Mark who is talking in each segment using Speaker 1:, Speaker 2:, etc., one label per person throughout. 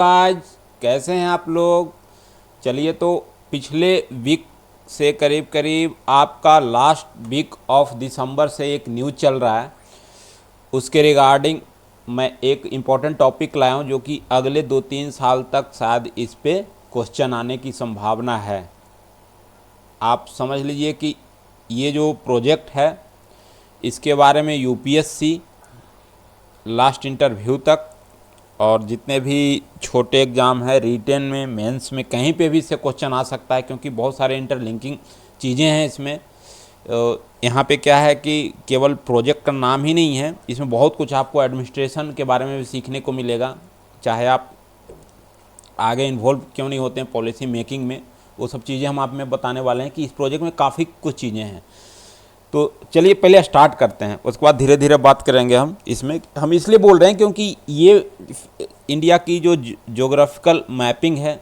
Speaker 1: आज कैसे हैं आप लोग। चलिए, तो पिछले वीक से करीब करीब आपका लास्ट वीक ऑफ दिसंबर से एक न्यूज़ चल रहा है। उसके रिगार्डिंग मैं एक इम्पॉर्टेंट टॉपिक लाया हूँ जो कि अगले 2-3 साल तक शायद इस पे क्वेश्चन आने की संभावना है। आप समझ लीजिए कि ये जो प्रोजेक्ट है इसके बारे में यूपीएससी लास्ट इंटरव्यू तक और जितने भी छोटे एग्ज़ाम है, रिटेन में, मेंस में, कहीं पे भी इससे क्वेश्चन आ सकता है क्योंकि बहुत सारे इंटरलिंकिंग चीज़ें हैं इसमें। यहाँ पे क्या है कि केवल प्रोजेक्ट का नाम ही नहीं है, इसमें बहुत कुछ आपको एडमिनिस्ट्रेशन के बारे में भी सीखने को मिलेगा। चाहे आप आगे इन्वॉल्व क्यों नहीं होते हैं पॉलिसी मेकिंग में, वो सब चीज़ें हम आप में बताने वाले हैं कि इस प्रोजेक्ट में काफ़ी कुछ चीज़ें हैं। तो चलिए पहले स्टार्ट करते हैं, उसके बाद धीरे धीरे बात करेंगे। हम इसलिए बोल रहे हैं क्योंकि ये इंडिया की जो ज्योग्राफिकल मैपिंग है,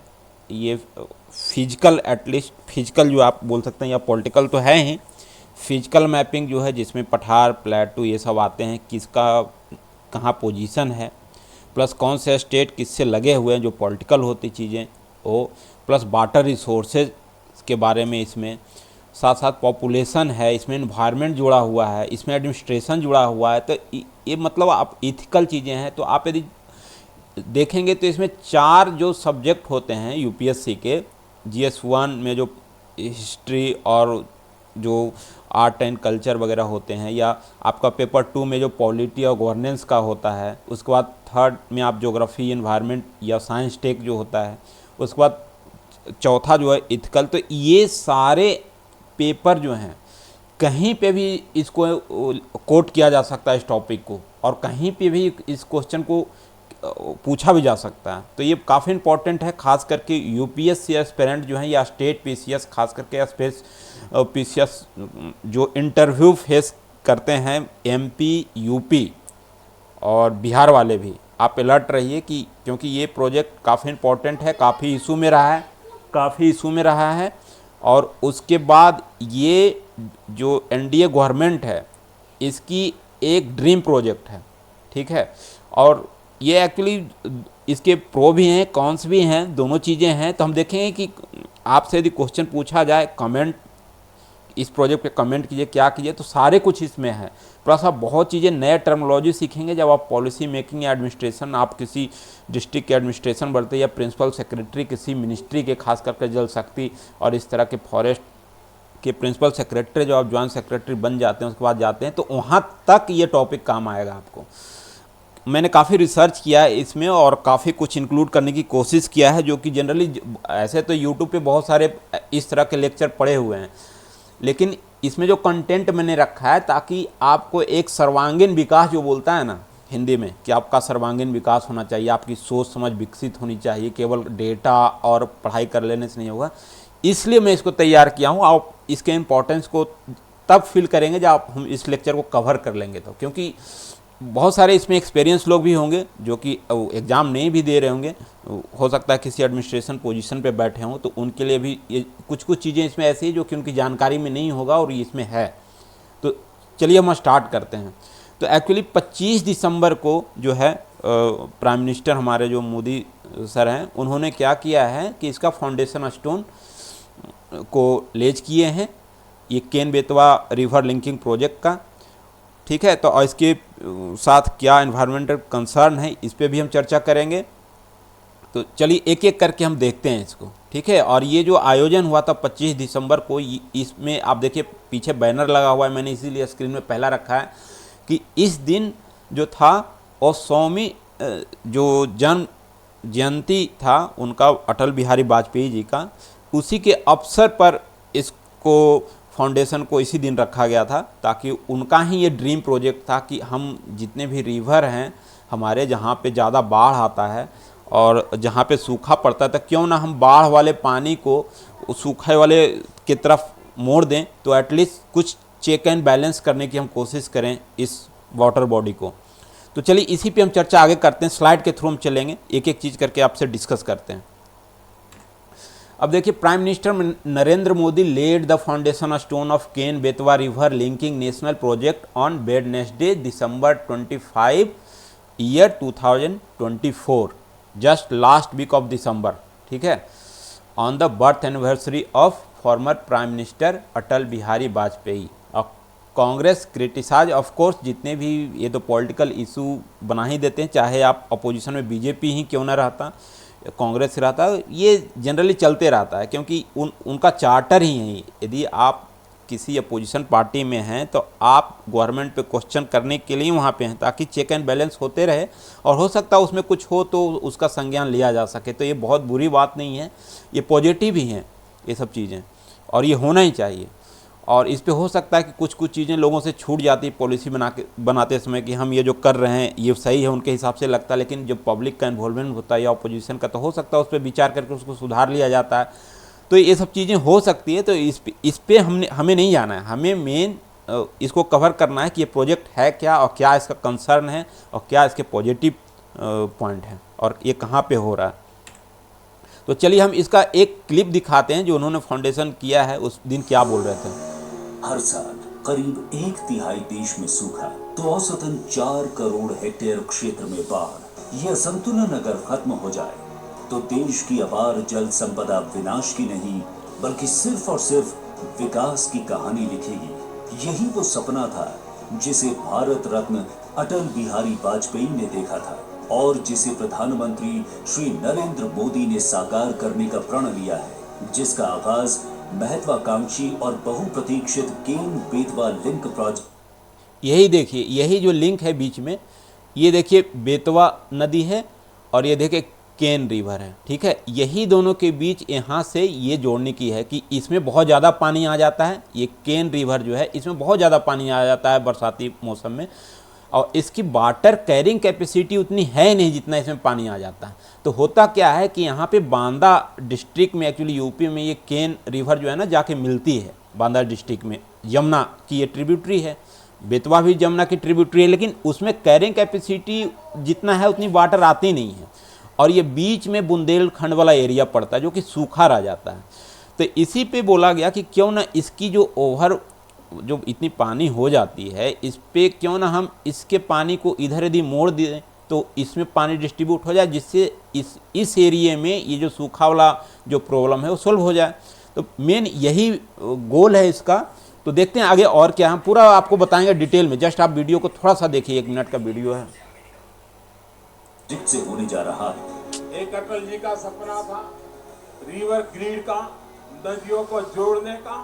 Speaker 1: ये फिजिकल, एटलीस्ट फिजिकल जो आप बोल सकते हैं, या पॉलिटिकल तो है ही, फिजिकल मैपिंग जो है जिसमें पठार, प्लेटू ये सब आते हैं, किसका कहाँ पोजीशन है, प्लस कौन से स्टेट किससे लगे हुए हैं, जो पॉलिटिकल होती चीज़ें वो, प्लस वाटर रिसोर्सेज के बारे में, इसमें साथ साथ पॉपुलेशन है, इसमें इन्वायरमेंट जुड़ा हुआ है, इसमें एडमिनिस्ट्रेशन जुड़ा हुआ है। तो ये मतलब आप इथिकल चीज़ें हैं। तो आप यदि देखेंगे तो इसमें 4 जो सब्जेक्ट होते हैं यूपीएससी के, GS1 में जो हिस्ट्री और जो आर्ट एंड कल्चर वगैरह होते हैं, या आपका पेपर 2 में जो पॉलिटी और गवर्नेंस का होता है, उसके बाद 3rd में आप ज्योग्राफी, इन्वायरमेंट या साइंस टेक जो होता है, उसके बाद चौथा जो है इथिकल। तो ये सारे पेपर जो हैं कहीं पे भी इसको कोट किया जा सकता है इस टॉपिक को, और कहीं पे भी इस क्वेश्चन को पूछा भी जा सकता है। तो ये काफ़ी इंपॉर्टेंट है, खास करके यूपीएससी एस्पिरेंट जो हैं या स्टेट पीसीएस, खास करके पीसीएस जो इंटरव्यू फेस करते हैं, एमपी, यूपी और बिहार वाले भी, आप अलर्ट रहिए कि क्योंकि ये प्रोजेक्ट काफ़ी इंपॉर्टेंट है, काफ़ी इशू में रहा है। और उसके बाद ये जो एनडीए गवर्नमेंट है इसकी एक ड्रीम प्रोजेक्ट है, ठीक है। और ये एक्चुअली इसके प्रो भी हैं, कॉन्स भी हैं, दोनों चीज़ें हैं। तो हम देखेंगे कि आपसे यदि क्वेश्चन पूछा जाए, कमेंट इस प्रोजेक्ट पे कमेंट कीजिए, क्या कीजिए, तो सारे कुछ इसमें है। प्लस आप बहुत चीज़ें, नए टर्मिनोलॉजी सीखेंगे जब आप पॉलिसी मेकिंग या एडमिनिस्ट्रेशन, आप किसी डिस्ट्रिक्ट के एडमिनिस्ट्रेशन बढ़ते, या प्रिंसिपल सेक्रेटरी किसी मिनिस्ट्री के, खास करके जल शक्ति और इस तरह के फॉरेस्ट के प्रिंसिपल सेक्रेटरी, जो आप ज्वाइंट सेक्रेटरी बन जाते हैं उसके बाद जाते हैं, तो वहाँ तक ये टॉपिक काम आएगा आपको। मैंने काफ़ी रिसर्च किया है इसमें और काफ़ी कुछ इंक्लूड करने की कोशिश किया है, जो कि जनरली ऐसे तो यूट्यूब पे बहुत सारे इस तरह के लेक्चर पड़े हुए हैं, लेकिन इसमें जो कंटेंट मैंने रखा है ताकि आपको एक सर्वांगीण विकास, जो बोलता है ना हिंदी में, कि आपका सर्वांगीण विकास होना चाहिए, आपकी सोच समझ विकसित होनी चाहिए, केवल डेटा और पढ़ाई कर लेने से नहीं होगा। इसलिए मैं इसको तैयार किया हूँ। आप इसके इम्पोर्टेंस को तब फील करेंगे जब हम इस लेक्चर को कवर कर लेंगे, तो क्योंकि बहुत सारे इसमें एक्सपीरियंस लोग भी होंगे जो कि एग्ज़ाम नहीं भी दे रहे होंगे, हो सकता है किसी एडमिनिस्ट्रेशन पोजीशन पे बैठे हों, तो उनके लिए भी ये कुछ चीज़ें इसमें ऐसी हैं जो कि उनकी जानकारी में नहीं होगा और ये इसमें है। तो चलिए हम स्टार्ट करते हैं। तो एक्चुअली 25 दिसंबर को जो है प्राइम मिनिस्टर हमारे जो मोदी सर हैं, उन्होंने क्या किया है कि इसका फाउंडेशन स्टोन को लेज किए हैं, ये केन बेतवा रिवर लिंकिंग प्रोजेक्ट का, ठीक है। तो इसके साथ क्या एनवायरमेंटल कंसर्न है, इस पे भी हम चर्चा करेंगे। तो चलिए एक एक करके हम देखते हैं इसको, ठीक है। और ये जो आयोजन हुआ था 25 दिसंबर को, इसमें आप देखिए पीछे बैनर लगा हुआ है, मैंने इसीलिए स्क्रीन में पहला रखा है कि इस दिन जो था और 100वीं जो जन्म जयंती था उनका, अटल बिहारी वाजपेयी जी का, उसी के अवसर पर इसको फाउंडेशन को इसी दिन रखा गया था, ताकि उनका ही ये ड्रीम प्रोजेक्ट था कि हम जितने भी रिवर हैं हमारे, जहाँ पे ज़्यादा बाढ़ आता है और जहाँ पे सूखा पड़ता है, तो क्यों ना हम बाढ़ वाले पानी को सूखे वाले की तरफ मोड़ दें, तो एटलीस्ट कुछ चेक एंड बैलेंस करने की हम कोशिश करें इस वाटर बॉडी को। तो चलिए इसी पे हम चर्चा आगे करते हैं, स्लाइड के थ्रू हम चलेंगे, एक एक चीज़ करके आपसे डिस्कस करते हैं। अब देखिए, prime minister Narendra Modi laid the foundation stone of Ken Betwa river linking national project on Wednesday December 25 year 2024। Just last week of December, ठीक है, on the birth anniversary of former prime minister Atal Bihari Vajpayee. और कांग्रेस क्रिटिसाइज ऑफ कोर्स, जितने भी ये तो political issue बना ही देते हैं, चाहे आप अपोजिशन में बीजेपी ही क्यों ना रहता, कांग्रेस रहता, ये जनरली चलते रहता है, क्योंकि उनका चार्टर ही है। यदि आप किसी अपोजिशन पार्टी में हैं तो आप गवर्नमेंट पे क्वेश्चन करने के लिए वहाँ पे हैं, ताकि चेक एंड बैलेंस होते रहे, और हो सकता है उसमें कुछ हो तो उसका संज्ञान लिया जा सके। तो ये बहुत बुरी बात नहीं है, ये पॉजिटिव ही हैं ये सब चीज़ें, और ये होना ही चाहिए। और इस पे हो सकता है कि कुछ कुछ चीज़ें लोगों से छूट जाती पॉलिसी बनाते समय, कि हम ये जो कर रहे हैं ये सही है उनके हिसाब से लगता है, लेकिन जब पब्लिक का इन्वॉल्वमेंट होता है या अपोजिशन का, तो हो सकता है उस पर विचार करके उसको सुधार लिया जाता है। तो ये सब चीज़ें हो सकती है। तो इस पे हमें नहीं जाना है, हमें मेन इसको कवर करना है कि ये प्रोजेक्ट है क्या, और क्या इसका कंसर्न है, और क्या इसके पॉजिटिव पॉइंट हैं, और ये कहाँ पे हो रहा है। तो चलिए हम इसका एक क्लिप दिखाते हैं जो उन्होंने फाउंडेशन किया है, उस दिन क्या बोल रहे थे।
Speaker 2: हर साल करीब 1/3 देश में सूखा, तो औसतन 4 करोड़ हेक्टेयर क्षेत्र में बाढ़। यह संतुलन अगर खत्म हो जाए तो देश की अपार जल संपदा विनाश की नहीं, बल्कि सिर्फ और सिर्फ विकास की कहानी लिखेगी। यही वो सपना था जिसे भारत रत्न अटल बिहारी वाजपेयी ने देखा था, और जिसे प्रधानमंत्री श्री नरेंद्र मोदी ने साकार करने का प्रण लिया है, जिसका आगाज महत्वाकांक्षी और बहुप्रतीक्षित केन बेतवा लिंक प्रोजेक्ट।
Speaker 1: यही देखिए, यही जो लिंक है बीच में, ये देखिए बेतवा नदी है, और ये देखिए केन रिवर है, ठीक है। यही दोनों के बीच यहाँ से ये जोड़ने की है कि इसमें बहुत ज़्यादा पानी आ जाता है। ये केन रिवर जो है, इसमें बहुत ज़्यादा पानी आ जाता है बरसाती मौसम में, और इसकी वाटर कैरिंग कैपेसिटी उतनी है नहीं जितना इसमें पानी आ जाता है। तो होता क्या है कि यहाँ पे बांदा डिस्ट्रिक्ट में, एक्चुअली यूपी में, ये केन रिवर जो है ना जाके मिलती है बांदा डिस्ट्रिक्ट में। यमुना की ये ट्रिब्यूटरी है, बेतवा भी यमुना की ट्रिब्यूटरी है, लेकिन उसमें कैरिंग कैपेसिटी जितना है उतनी वाटर आती नहीं है, और ये बीच में बुंदेलखंड वाला एरिया पड़ता है जो कि सूखा रह जाता है। तो इसी पे बोला गया कि क्यों ना इसकी जो इतनी पानी हो जाती है, इस पे क्यों ना हम इसके पानी को इधर यदि मोड़ दें तो इसमें पानी डिस्ट्रीब्यूट हो जाए, जिससे इस एरिए में ये जो सूखा वाला जो प्रॉब्लम है वो सोल्व हो जाए। तो मेन यही गोल है इसका। तो देखते हैं आगे और क्या, हम पूरा आपको बताएंगे डिटेल में। जस्ट आप वीडियो को थोड़ा सा देखिए, 1 मिनट का वीडियो है।
Speaker 2: से होने जा रहा है।
Speaker 3: एक अटल जी का सपना था रिवर ग्रिड का, नदियों को जोड़ने का,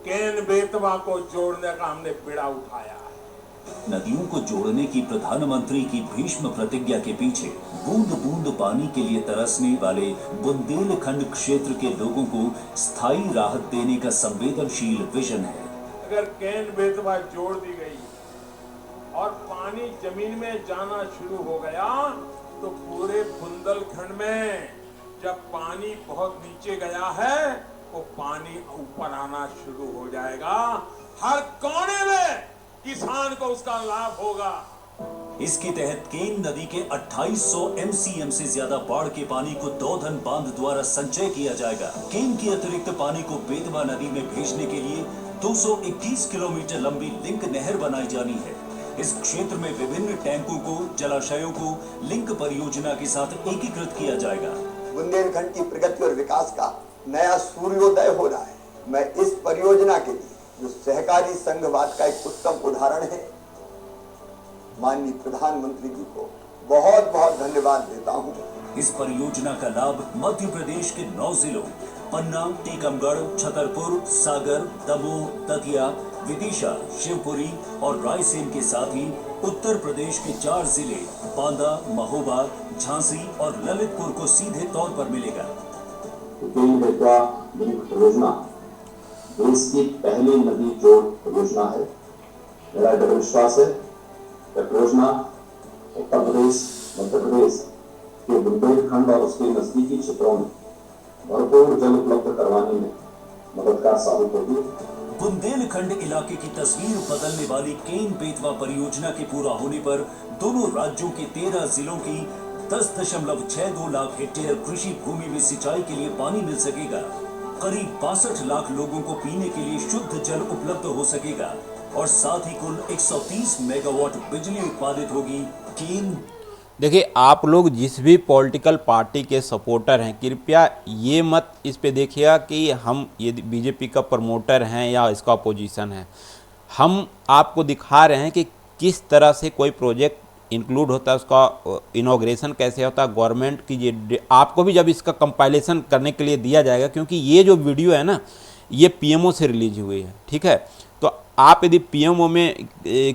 Speaker 3: केन बेतवा को जोड़ने का हमने बीड़ा उठाया है।
Speaker 2: नदियों को जोड़ने की प्रधानमंत्री की भीष्म प्रतिज्ञा के पीछे बूंद बूंद पानी के लिए तरसने वाले बुंदेलखंड क्षेत्र के लोगों को स्थायी राहत देने का संवेदनशील विजन है।
Speaker 3: अगर केन बेतवा जोड़ दी गई और पानी जमीन में जाना शुरू हो गया, तो पूरे बुंदेलखंड में जब पानी बहुत नीचे गया है, वो पानी ऊपर आना शुरू हो जाएगा। हर कोने में किसान को उसका लाभ होगा।
Speaker 2: इसके तहत केन नदी के 2800 MCM से ज्यादा बाढ़ के पानी को दौधन बांध द्वारा संचय किया जाएगा। केन के अतिरिक्त पानी को बेतवा नदी में भेजने के लिए 221 किलोमीटर लंबी लिंक नहर बनाई जानी है। इस क्षेत्र में विभिन्न टैंकों को, जलाशयों को लिंक परियोजना के साथ एकीकृत किया जाएगा।
Speaker 4: बुंदेलखंड की प्रगति और विकास का नया सूर्योदय हो रहा है। मैं इस परियोजना के लिए, जो सहकारी संघवाद का एक उत्तम उदाहरण है, माननीय प्रधानमंत्री जी को बहुत बहुत धन्यवाद देता हूं।
Speaker 2: इस परियोजना का लाभ मध्य प्रदेश के 9 जिलों पन्ना, टीकमगढ़, छतरपुर, सागर, दमोह, दतिया, विदिशा, शिवपुरी और रायसेन के साथ ही उत्तर प्रदेश के 4 जिले बांदा, महोबा, झांसी और ललितपुर को सीधे तौर पर मिलेगा।
Speaker 5: केन बेतवा लिंक परियोजना देश की पहली नदी जोड़ परियोजना है। मेरा दृढ़ विश्वास है कि परियोजना उत्तर प्रदेश, मध्य प्रदेश के बुंदेलखंड और उसके नजदीकी क्षेत्रों में भरपूर जल उपलब्ध करवाने में मददगार साबित होगी।
Speaker 2: बुंदेलखंड इलाके की तस्वीर बदलने वाली केन बेतवा परियोजना के पूरा होने पर दोनों राज्यों के 13 जिलों की 10.62 लाख हेक्टेयर कृषि भूमि में सिंचाई के लिए पानी मिल सकेगा। करीब 62 लाख लोगों को पीने के लिए शुद्ध जल उपलब्ध हो सकेगा और साथ ही कुल 130 मेगावाट बिजली उत्पादित होगी। केन
Speaker 1: देखिए, आप लोग जिस भी पॉलिटिकल पार्टी के सपोर्टर हैं, कृपया ये मत इस पे देखिएगा कि हम ये बीजेपी का प्रमोटर हैं या इसका अपोजिशन है। हम आपको दिखा रहे हैं कि किस तरह से कोई प्रोजेक्ट इंक्लूड होता है, उसका इनॉग्रेशन कैसे होता है, गवर्नमेंट की ये आपको भी जब इसका कंपाइलेशन करने के लिए दिया जाएगा, क्योंकि ये जो वीडियो है ना, ये पीएमओ से रिलीज हुई है, ठीक है। तो आप यदि पीएमओ में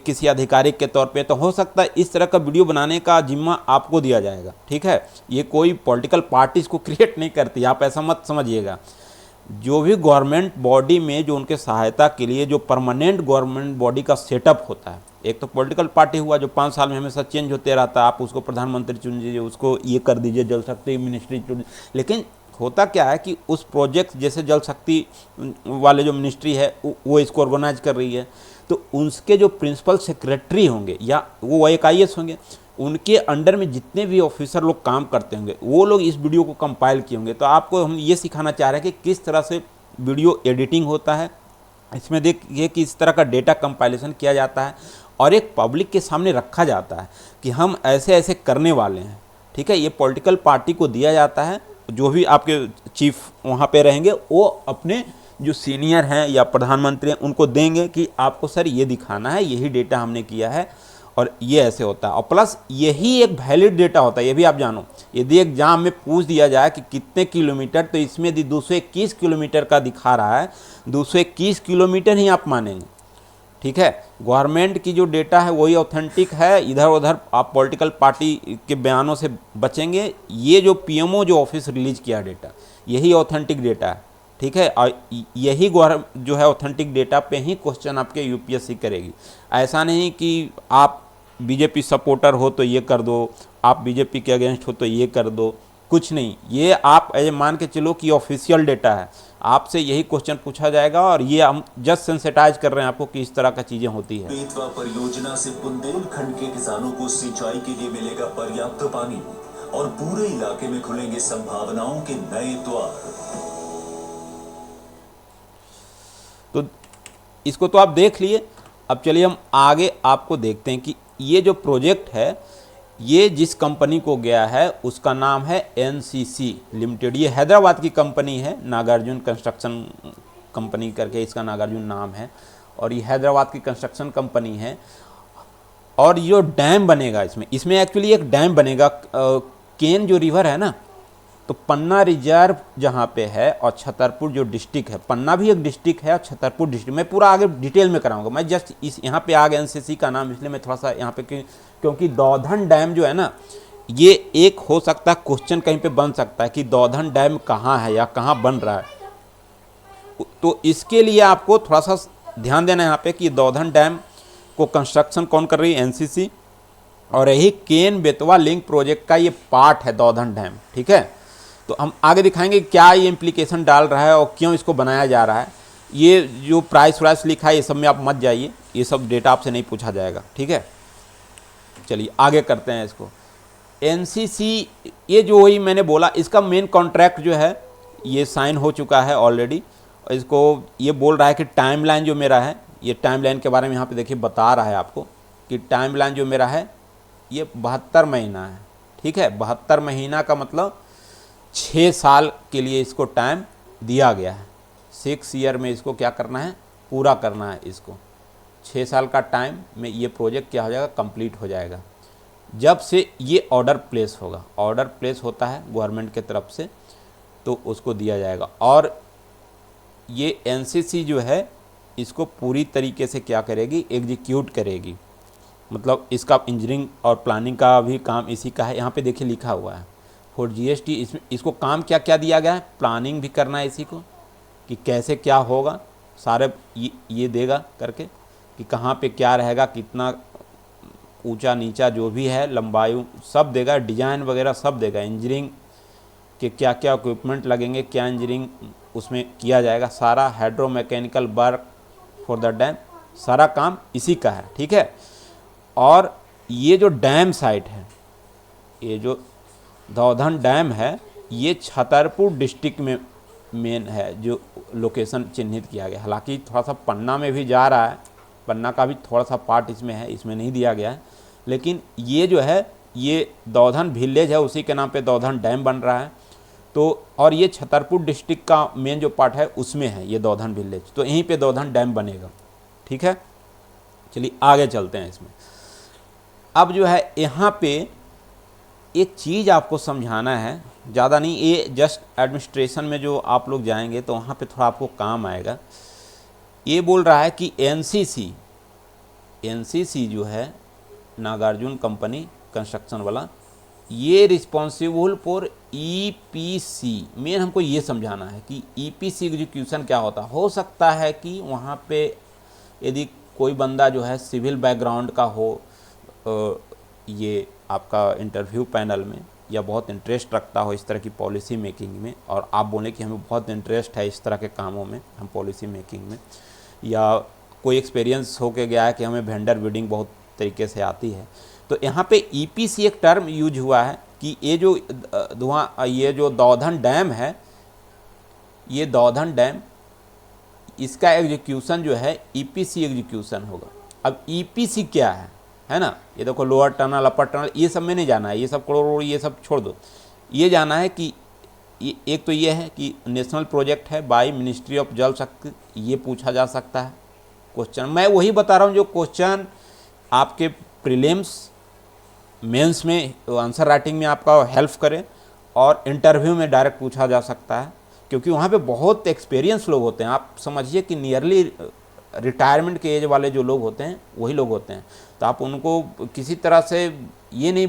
Speaker 1: किसी आधिकारिक के तौर पे, तो हो सकता है इस तरह का वीडियो बनाने का जिम्मा आपको दिया जाएगा, ठीक है। ये कोई पॉलिटिकल पार्टी इसको क्रिएट नहीं करती, आप ऐसा मत समझिएगा। जो भी गवर्नमेंट बॉडी में जो उनके सहायता के लिए जो परमानेंट गवर्नमेंट बॉडी का सेटअप होता है, एक तो पॉलिटिकल पार्टी हुआ जो 5 साल में हमेशा चेंज होते रहता है, आप उसको प्रधानमंत्री चुन दीजिए, उसको ये कर दीजिए, जल शक्ति मिनिस्ट्री चुन। लेकिन होता क्या है कि उस प्रोजेक्ट जैसे जल शक्ति वाले जो मिनिस्ट्री है वो इसको ऑर्गेनाइज कर रही है, तो उसके जो प्रिंसिपल सेक्रेटरी होंगे या वो एक IAS होंगे, उनके अंडर में जितने भी ऑफिसर लोग काम करते होंगे, वो लोग इस वीडियो को कंपाइल किए होंगे। तो आपको हम ये सिखाना चाह रहे हैं कि किस तरह से वीडियो एडिटिंग होता है, इसमें देखिए कि इस तरह का डेटा कंपाइलेशन किया जाता है और एक पब्लिक के सामने रखा जाता है कि हम ऐसे ऐसे करने वाले हैं, ठीक है। ये पॉलिटिकल पार्टी को दिया जाता है, जो भी आपके चीफ वहाँ पे रहेंगे वो अपने जो सीनियर हैं या प्रधानमंत्री हैं उनको देंगे कि आपको सर ये दिखाना है, यही डेटा हमने किया है और ये ऐसे होता है। और प्लस यही एक वैलिड डेटा होता है, ये भी आप जानो। यदि एग्जाम में पूछ दिया जाए कि कितने किलोमीटर, तो इसमें यदि 221 किलोमीटर का दिखा रहा है, 221 किलोमीटर ही आप मानेंगे, ठीक है। गवर्नमेंट की जो डेटा है वही ऑथेंटिक है, इधर उधर आप पॉलिटिकल पार्टी के बयानों से बचेंगे। ये जो पीएमओ जो ऑफिस रिलीज किया डेटा, यही ऑथेंटिक डेटा है, ठीक है। और यही जो है ऑथेंटिक डेटा पे ही क्वेश्चन आपके यूपीएससी करेगी। ऐसा नहीं कि आप बीजेपी सपोर्टर हो तो ये कर दो, आप बीजेपी के अगेंस्ट हो तो ये कर दो, कुछ नहीं। ये आप मान के चलो कि ऑफिशियल डेटा है, आपसे यही क्वेश्चन पूछा जाएगा और ये हम जस्ट सेंसिटाइज कर रहे हैं आपको कि इस तरह का चीज़ें होती है।
Speaker 2: बेतवा परियोजना से बुंदेलखंड के किसानों को सिंचाई के लिए मिलेगा पर्याप्त पानी और पूरे इलाके में खुलेंगे संभावनाओं के नए द्वार।
Speaker 1: तो इसको तो आप देख लिए। अब चलिए हम आगे आपको देखते हैं कि ये जो प्रोजेक्ट है ये जिस कंपनी को गया है उसका नाम है NCC लिमिटेड। ये हैदराबाद की कंपनी है, नागार्जुन कंस्ट्रक्शन कंपनी करके इसका नागार्जुन नाम है और ये हैदराबाद की कंस्ट्रक्शन कंपनी है। और ये डैम बनेगा, इसमें एक्चुअली एक डैम बनेगा। केन जो रिवर है ना, तो पन्ना रिजर्व जहाँ पे है और छतरपुर जो डिस्ट्रिक्ट है, पन्ना भी एक डिस्ट्रिक्ट है और छतरपुर डिस्ट्रिक्ट, मैं पूरा आगे डिटेल में कराऊंगा। मैं जस्ट इस यहाँ पे आ गया NCC का नाम, इसलिए मैं थोड़ा सा यहाँ पे क्योंकि दौधन डैम जो है ना, ये एक हो सकता है क्वेश्चन कहीं पे बन सकता है कि दौधन डैम कहाँ है या कहाँ बन रहा है। तो इसके लिए आपको थोड़ा सा ध्यान देना है यहाँ पे कि दौधन डैम को कंस्ट्रक्शन कौन कर रही है, NCC। और यही केन बेतवा लिंक प्रोजेक्ट का ये पार्ट है दौधन डैम, ठीक है। तो हम आगे दिखाएंगे क्या ये इम्प्लीकेशन डाल रहा है और क्यों इसको बनाया जा रहा है। ये जो प्राइस वाइस लिखा है ये सब में आप मत जाइए, ये सब डेटा आपसे नहीं पूछा जाएगा, ठीक है। चलिए आगे करते हैं इसको। NCC ये जो वही मैंने बोला, इसका मेन कॉन्ट्रैक्ट जो है ये साइन हो चुका है ऑलरेडी। इसको ये बोल रहा है कि टाइमलाइन जो मेरा है, ये टाइमलाइन के बारे में यहाँ पे देखिए बता रहा है आपको कि टाइमलाइन जो मेरा है ये 72 महीना है, ठीक है। 72 महीना का मतलब 6 साल के लिए इसको टाइम दिया गया है। 6 ईयर में इसको क्या करना है, पूरा करना है। इसको 6 साल का टाइम में ये प्रोजेक्ट क्या हो जाएगा, कंप्लीट हो जाएगा। जब से ये ऑर्डर प्लेस होगा, ऑर्डर प्लेस होता है गवर्नमेंट के तरफ से, तो उसको दिया जाएगा। और ये NCC जो है इसको पूरी तरीके से क्या करेगी, एग्जीक्यूट करेगी। मतलब इसका इंजीनियरिंग और प्लानिंग का भी काम इसी का है। यहाँ पे देखिए लिखा हुआ है फॉर GST। इसको काम क्या क्या दिया गया है, प्लानिंग भी करना है इसी को कि कैसे क्या होगा, सारे ये देगा करके कि कहाँ पे क्या रहेगा, कितना ऊंचा नीचा जो भी है, लंबाई सब देगा, डिज़ाइन वगैरह सब देगा। इंजीनियरिंग के क्या क्या इक्विपमेंट लगेंगे, क्या इंजीनियरिंग उसमें किया जाएगा, सारा hydro mechanical work for the dam, सारा काम इसी का है, ठीक है। और ये जो डैम साइट है, ये जो दौधन डैम है, ये छतरपुर डिस्ट्रिक्ट में मेन है जो लोकेशन चिन्हित किया गया। हालांकि थोड़ा सा पन्ना में भी जा रहा है, पन्ना का भी थोड़ा सा पार्ट इसमें है, इसमें नहीं दिया गया है, लेकिन ये जो है ये दौधन विलेज है, उसी के नाम पे दौधन डैम बन रहा है। तो और ये छतरपुर डिस्ट्रिक्ट का मेन जो पार्ट है उसमें है ये दौधन विलेज, तो यहीं पे दौधन डैम बनेगा। ठीक है, चलिए आगे चलते हैं इसमें। अब जो है यहाँ पे एक चीज़ आपको समझाना है, ज़्यादा नहीं, ये जस्ट एडमिनिस्ट्रेशन में जो आप लोग जाएंगे तो वहाँ पे थोड़ा आपको काम आएगा। ये बोल रहा है कि एनसीसी जो है नागार्जुन कंपनी कंस्ट्रक्शन वाला, ये रिस्पॉन्सिबल फॉर ईपीसी। मेन हमको ये समझाना है कि ईपीसी एग्जीक्यूशन क्या होता है। हो सकता है कि वहाँ पे यदि कोई बंदा जो है सिविल बैकग्राउंड का हो, ये आपका इंटरव्यू पैनल में, या बहुत इंटरेस्ट रखता हो इस तरह की पॉलिसी मेकिंग में, और आप बोलें कि हमें बहुत इंटरेस्ट है इस तरह के कामों में, हम पॉलिसी मेकिंग में, या कोई एक्सपीरियंस हो के गया है कि हमें वेंडर बिडिंग बहुत तरीके से आती है, तो यहाँ पे ईपीसी एक टर्म यूज हुआ है कि ये जो दौधन डैम है, ये दौधन डैम, इसका एग्जीक्यूशन जो है ईपीसी एग्जीक्यूशन होगा। अब ईपीसी क्या है ना, ये देखो लोअर टनल अपर टनल ये सब में नहीं जाना है, ये सब करोड़ ये सब छोड़ दो। ये जाना है कि एक तो ये है कि नेशनल प्रोजेक्ट है बाय मिनिस्ट्री ऑफ जल शक्ति, ये पूछा जा सकता है क्वेश्चन। मैं वही बता रहा हूँ जो क्वेश्चन आपके प्रीलिम्स मेंस में आंसर राइटिंग में आपका हेल्प करे, और इंटरव्यू में डायरेक्ट पूछा जा सकता है, क्योंकि वहाँ पे बहुत एक्सपीरियंस लोग होते हैं। आप समझिए कि नियरली रिटायरमेंट के एज वाले जो लोग होते हैं वही लोग होते हैं, तो आप उनको किसी तरह से ये नहीं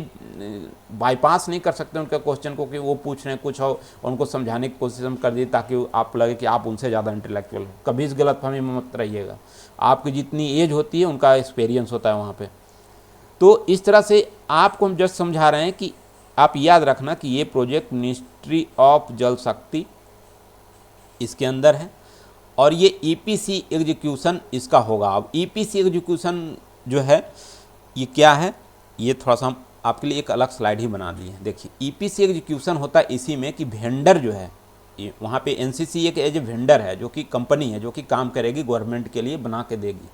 Speaker 1: बाईपास नहीं कर सकते उनके क्वेश्चन को कि वो पूछ रहे हैं कुछ और उनको समझाने की कोशिश हम कर दी ताकि आप लगे कि आप उनसे ज़्यादा इंटेलेक्चुअल हो। कभी इस गलतफहमी में मत रहिएगा, आपकी जितनी एज होती है उनका एक्सपीरियंस होता है वहाँ पे। तो इस तरह से आपको हम जस्ट समझा रहे हैं कि आप याद रखना कि ये प्रोजेक्ट मिनिस्ट्री ऑफ जल शक्ति इसके अंदर है, और ये ईपीसी एग्जीक्यूशन इसका होगा। अब ईपीसी एग्जीक्यूशन जो है ये क्या है, ये थोड़ा सा हम आपके लिए एक अलग स्लाइड ही बना दिए हैं। देखिए ईपीसी एग्जीक्यूशन होता है इसी में कि वेंडर जो है, वहाँ पे एनसीसी एक एज ए वेंडर है, जो कि कंपनी है जो कि काम करेगी गवर्नमेंट के लिए, बना के देगी।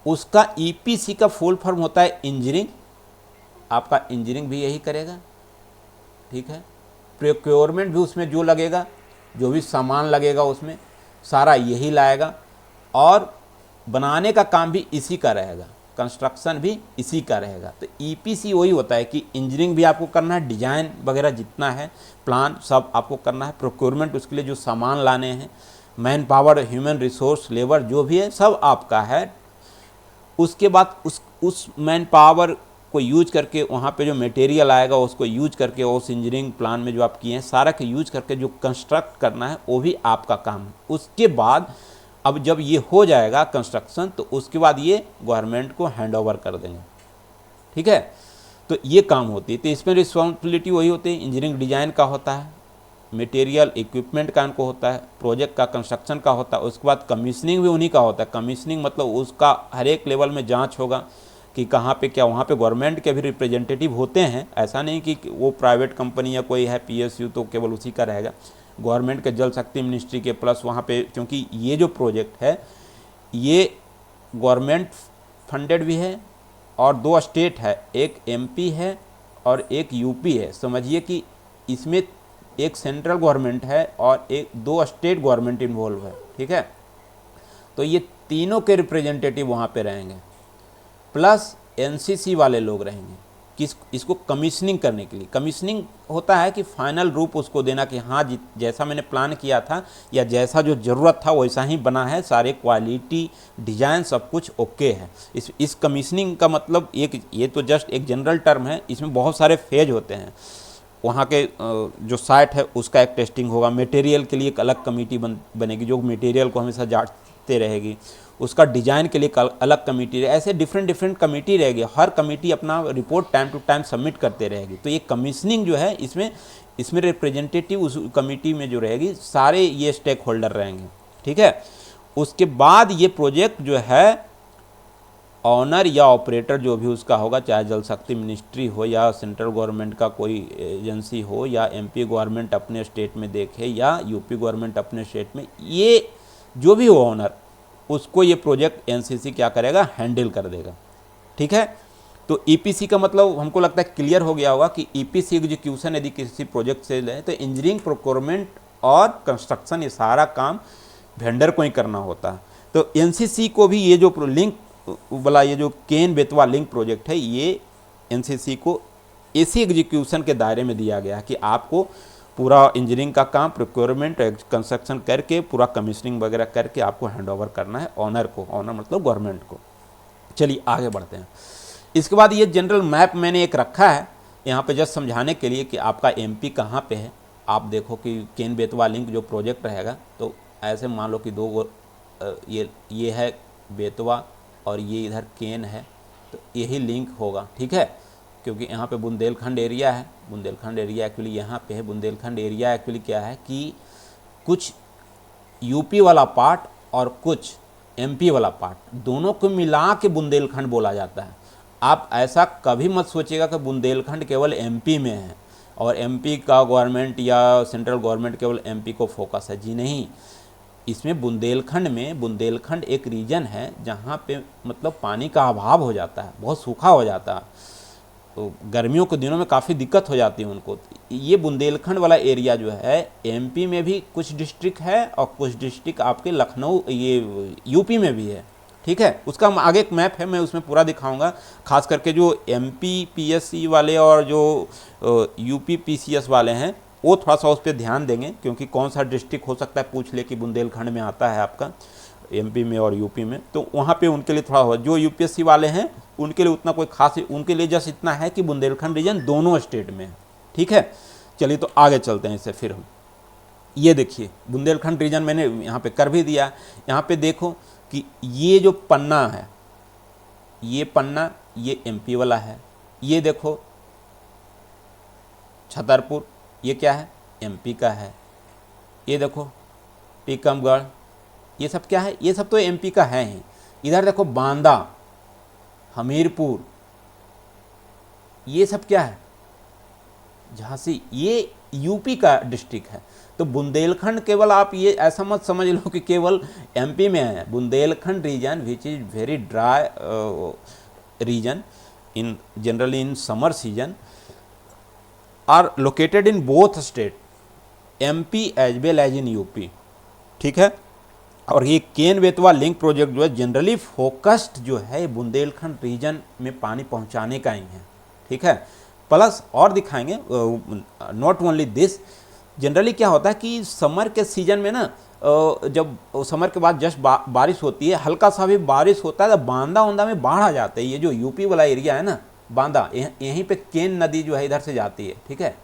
Speaker 1: उसका ईपीसी का फुल फॉर्म होता है इंजीनियरिंग, आपका इंजीनियरिंग भी यही करेगा। ठीक है, प्रोक्योरमेंट भी उसमें जो लगेगा, जो भी सामान लगेगा उसमें सारा यही लाएगा, और बनाने का काम भी इसी का रहेगा, कंस्ट्रक्शन भी इसी का रहेगा। तो ईपीसी वही होता है कि इंजीनियरिंग भी आपको करना है, डिजाइन वगैरह जितना है, प्लान सब आपको करना है, प्रोक्योरमेंट उसके लिए जो सामान लाने हैं, man power, human resource, labour जो भी है सब आपका है। उसके बाद उस मैन पावर को यूज करके वहाँ पे जो मटेरियल आएगा उसको यूज करके, उस इंजीनियरिंग प्लान में जो आप किए हैं सारा के यूज करके जो कंस्ट्रक्ट करना है वो भी आपका काम है। उसके बाद अब जब ये हो जाएगा कंस्ट्रक्शन, तो उसके बाद ये गवर्नमेंट को हैंड ओवर कर देंगे। ठीक है, तो ये काम होती है। तो इसमें रिस्पॉन्सिबिलिटी वही होती है, इंजीनियरिंग डिजाइन का होता है, मटेरियल इक्विपमेंट का इनको होता है, प्रोजेक्ट का कंस्ट्रक्शन का होता है, उसके बाद कमीशनिंग भी उन्हीं का होता है। कमीशनिंग मतलब उसका हर एक लेवल में जांच होगा कि कहाँ पे क्या, वहाँ पे गवर्नमेंट के भी रिप्रेजेंटेटिव होते हैं, ऐसा नहीं कि वो प्राइवेट कंपनी या कोई है पीएसयू तो केवल उसी का रहेगा। गवर्नमेंट के जल शक्ति मिनिस्ट्री के प्लस वहाँ पे, क्योंकि ये जो प्रोजेक्ट है ये गवर्नमेंट फंडेड भी है, और 2 स्टेट है, एक एमपी है और एक यूपी है। समझिए कि इसमें एक सेंट्रल गवर्नमेंट है और 2 स्टेट गवर्नमेंट इन्वॉल्व है। ठीक है, तो ये तीनों के रिप्रेजेंटेटिव वहाँ पे रहेंगे, प्लस एनसीसी वाले लोग रहेंगे इसको कमीशनिंग करने के लिए। कमीशनिंग होता है कि फाइनल रूप उसको देना कि हाँ जैसा मैंने प्लान किया था या जैसा जो ज़रूरत था वैसा ही बना है, सारे क्वालिटी डिजाइन सब कुछ ओके है। इस कमीशनिंग का मतलब ये तो जस्ट एक जनरल टर्म है, इसमें बहुत सारे फेज होते हैं। वहाँ के जो साइट है उसका एक टेस्टिंग होगा, मटेरियल के लिए एक अलग कमेटी बनेगी जो मटेरियल को हमेशा जांचते रहेगी, उसका डिजाइन के लिए अलग कमेटी, ऐसे डिफरेंट कमेटी रहेगी। हर कमेटी अपना report time to time submit करते रहेगी। तो ये कमीशनिंग जो है इसमें रिप्रेजेंटेटिव उस कमेटी में जो रहेगी सारे ये स्टेक होल्डर रहेंगे। ठीक है, उसके बाद ये प्रोजेक्ट जो है ऑनर या ऑपरेटर जो भी उसका होगा, चाहे जल शक्ति मिनिस्ट्री हो या सेंट्रल गवर्नमेंट का कोई एजेंसी हो या एमपी गवर्नमेंट अपने स्टेट में देखे या यूपी गवर्नमेंट अपने स्टेट में, ये जो भी हो ऑनर, उसको ये प्रोजेक्ट एनसीसी क्या करेगा, हैंडल कर देगा। ठीक है, तो ईपीसी का मतलब हमको लगता है क्लियर हो गया होगा कि ईपीसी एग्जीक्यूशन यदि किसी प्रोजेक्ट से लें तो इंजीनियरिंग, प्रोक्योरमेंट और कंस्ट्रक्शन ये सारा काम वेंडर को ही करना होता है। तो एनसीसी को भी ये जो लिंक वाला ये जो केन बेतवा लिंक प्रोजेक्ट है, ये एनसीसी को इसी एग्जीक्यूशन के दायरे में दिया गया है कि आपको पूरा इंजीनियरिंग का काम, प्रोक्योरमेंट, कंस्ट्रक्शन करके पूरा कमीशनिंग वगैरह करके आपको हैंड ओवर करना है ऑनर को। ऑनर मतलब गवर्नमेंट को। चलिए आगे बढ़ते हैं। इसके बाद ये जनरल मैप मैंने एक रखा है यहाँ पे जस्ट समझाने के लिए कि आपका एमपी कहाँ पे है। आप देखो कि केन बेतवा लिंक जो प्रोजेक्ट रहेगा, तो ऐसे मान लो कि दो ये है बेतवा और ये इधर केन है, तो यही लिंक होगा, ठीक है। क्योंकि यहाँ पे बुंदेलखंड एरिया है, बुंदेलखंड एरिया एक्चुअली यहाँ पे है। बुंदेलखंड एरिया एक्चुअली क्या है कि कुछ यूपी वाला पार्ट और कुछ एमपी वाला पार्ट, दोनों को मिला के बुंदेलखंड बोला जाता है। आप ऐसा कभी मत सोचिएगा कि बुंदेलखंड केवल एमपी में है और एमपी का गवर्नमेंट या सेंट्रल गवर्नमेंट केवल एमपी को फोकस है। जी नहीं, इसमें बुंदेलखंड एक रीजन है जहाँ पे मतलब पानी का अभाव हो जाता है, बहुत सूखा हो जाता है, तो गर्मियों के दिनों में काफ़ी दिक्कत हो जाती है उनको। ये बुंदेलखंड वाला एरिया जो है एमपी में भी कुछ डिस्ट्रिक्ट है और कुछ डिस्ट्रिक्ट आपके लखनऊ ये यूपी में भी है, ठीक है। उसका आगे एक मैप है, मैं उसमें पूरा दिखाऊंगा। खास करके जो एमपी पीएससी वाले और जो यूपी पीसीएस वाले हैं वो थोड़ा सा उस पर ध्यान देंगे, क्योंकि कौन सा डिस्ट्रिक्ट हो सकता है पूछ ले कि बुंदेलखंड में आता है आपका एमपी में और यूपी में, तो वहाँ पे उनके लिए थोड़ा हो। जो यूपीएससी वाले हैं उनके लिए उतना कोई खास, उनके लिए जस्ट इतना है कि बुंदेलखंड रीजन दोनों स्टेट में है, ठीक है। चलिए तो आगे चलते हैं इससे फिर हम। ये देखिए बुंदेलखंड रीजन मैंने यहाँ पे कर भी दिया। यहाँ पे देखो कि ये जो पन्ना है, ये पन्ना ये एमपी वाला है। ये देखो छतरपुर, ये क्या है एमपी का है। ये देखो टीकमगढ़, ये सब क्या है, ये सब तो एमपी का है ही। इधर देखो बांदा, हमीरपुर, ये सब क्या है झांसी, ये यूपी का डिस्ट्रिक्ट है। तो बुंदेलखंड केवल आप ये ऐसा मत समझ लो कि केवल एमपी में है। Bundelkhand region which is very dry region in generally in summer season are located in both state, MP as well as in UP, ठीक है। और ये केन बेतवा लिंक प्रोजेक्ट जो है जनरली फोकस्ड जो है बुंदेलखंड रीजन में पानी पहुंचाने का ही है, ठीक है। प्लस और दिखाएंगे, नॉट ओनली दिस, जनरली क्या होता है कि समर के सीजन में ना, जब समर के बाद जस्ट बारिश होती है, हल्का सा भी बारिश होता है तो बांदा उंदा में बाढ़ आ जाते हैं। ये जो यूपी वाला एरिया है ना बांदा, यहीं पे केन नदी जो है इधर से जाती है, ठीक है।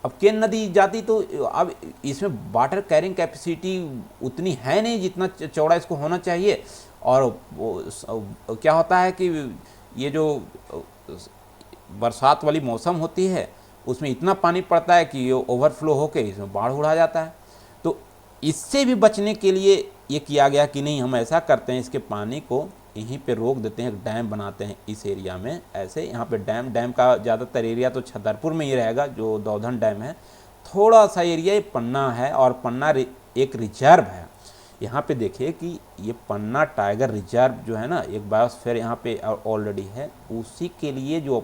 Speaker 1: अब केन नदी जाती तो अब इसमें वाटर कैरिंग कैपेसिटी उतनी है नहीं जितना चौड़ा इसको होना चाहिए। और क्या होता है कि ये जो बरसात वाली मौसम होती है उसमें इतना पानी पड़ता है कि ये ओवरफ्लो होकर इसमें बाढ़ उड़ा जाता है। तो इससे भी बचने के लिए ये किया गया कि नहीं, हम ऐसा करते हैं इसके पानी को यहीं पे रोक देते हैं, डैम बनाते हैं इस एरिया में। ऐसे यहाँ पे डैम का ज़्यादातर एरिया तो छतरपुर में ही रहेगा, जो दौधन डैम है। थोड़ा सा एरिया ये पन्ना है और पन्ना एक रिजर्व है। यहाँ पे देखिए कि ये पन्ना टाइगर रिजर्व जो है ना, एक बायोस्फीयर यहाँ पे ऑलरेडी है। उसी के लिए जो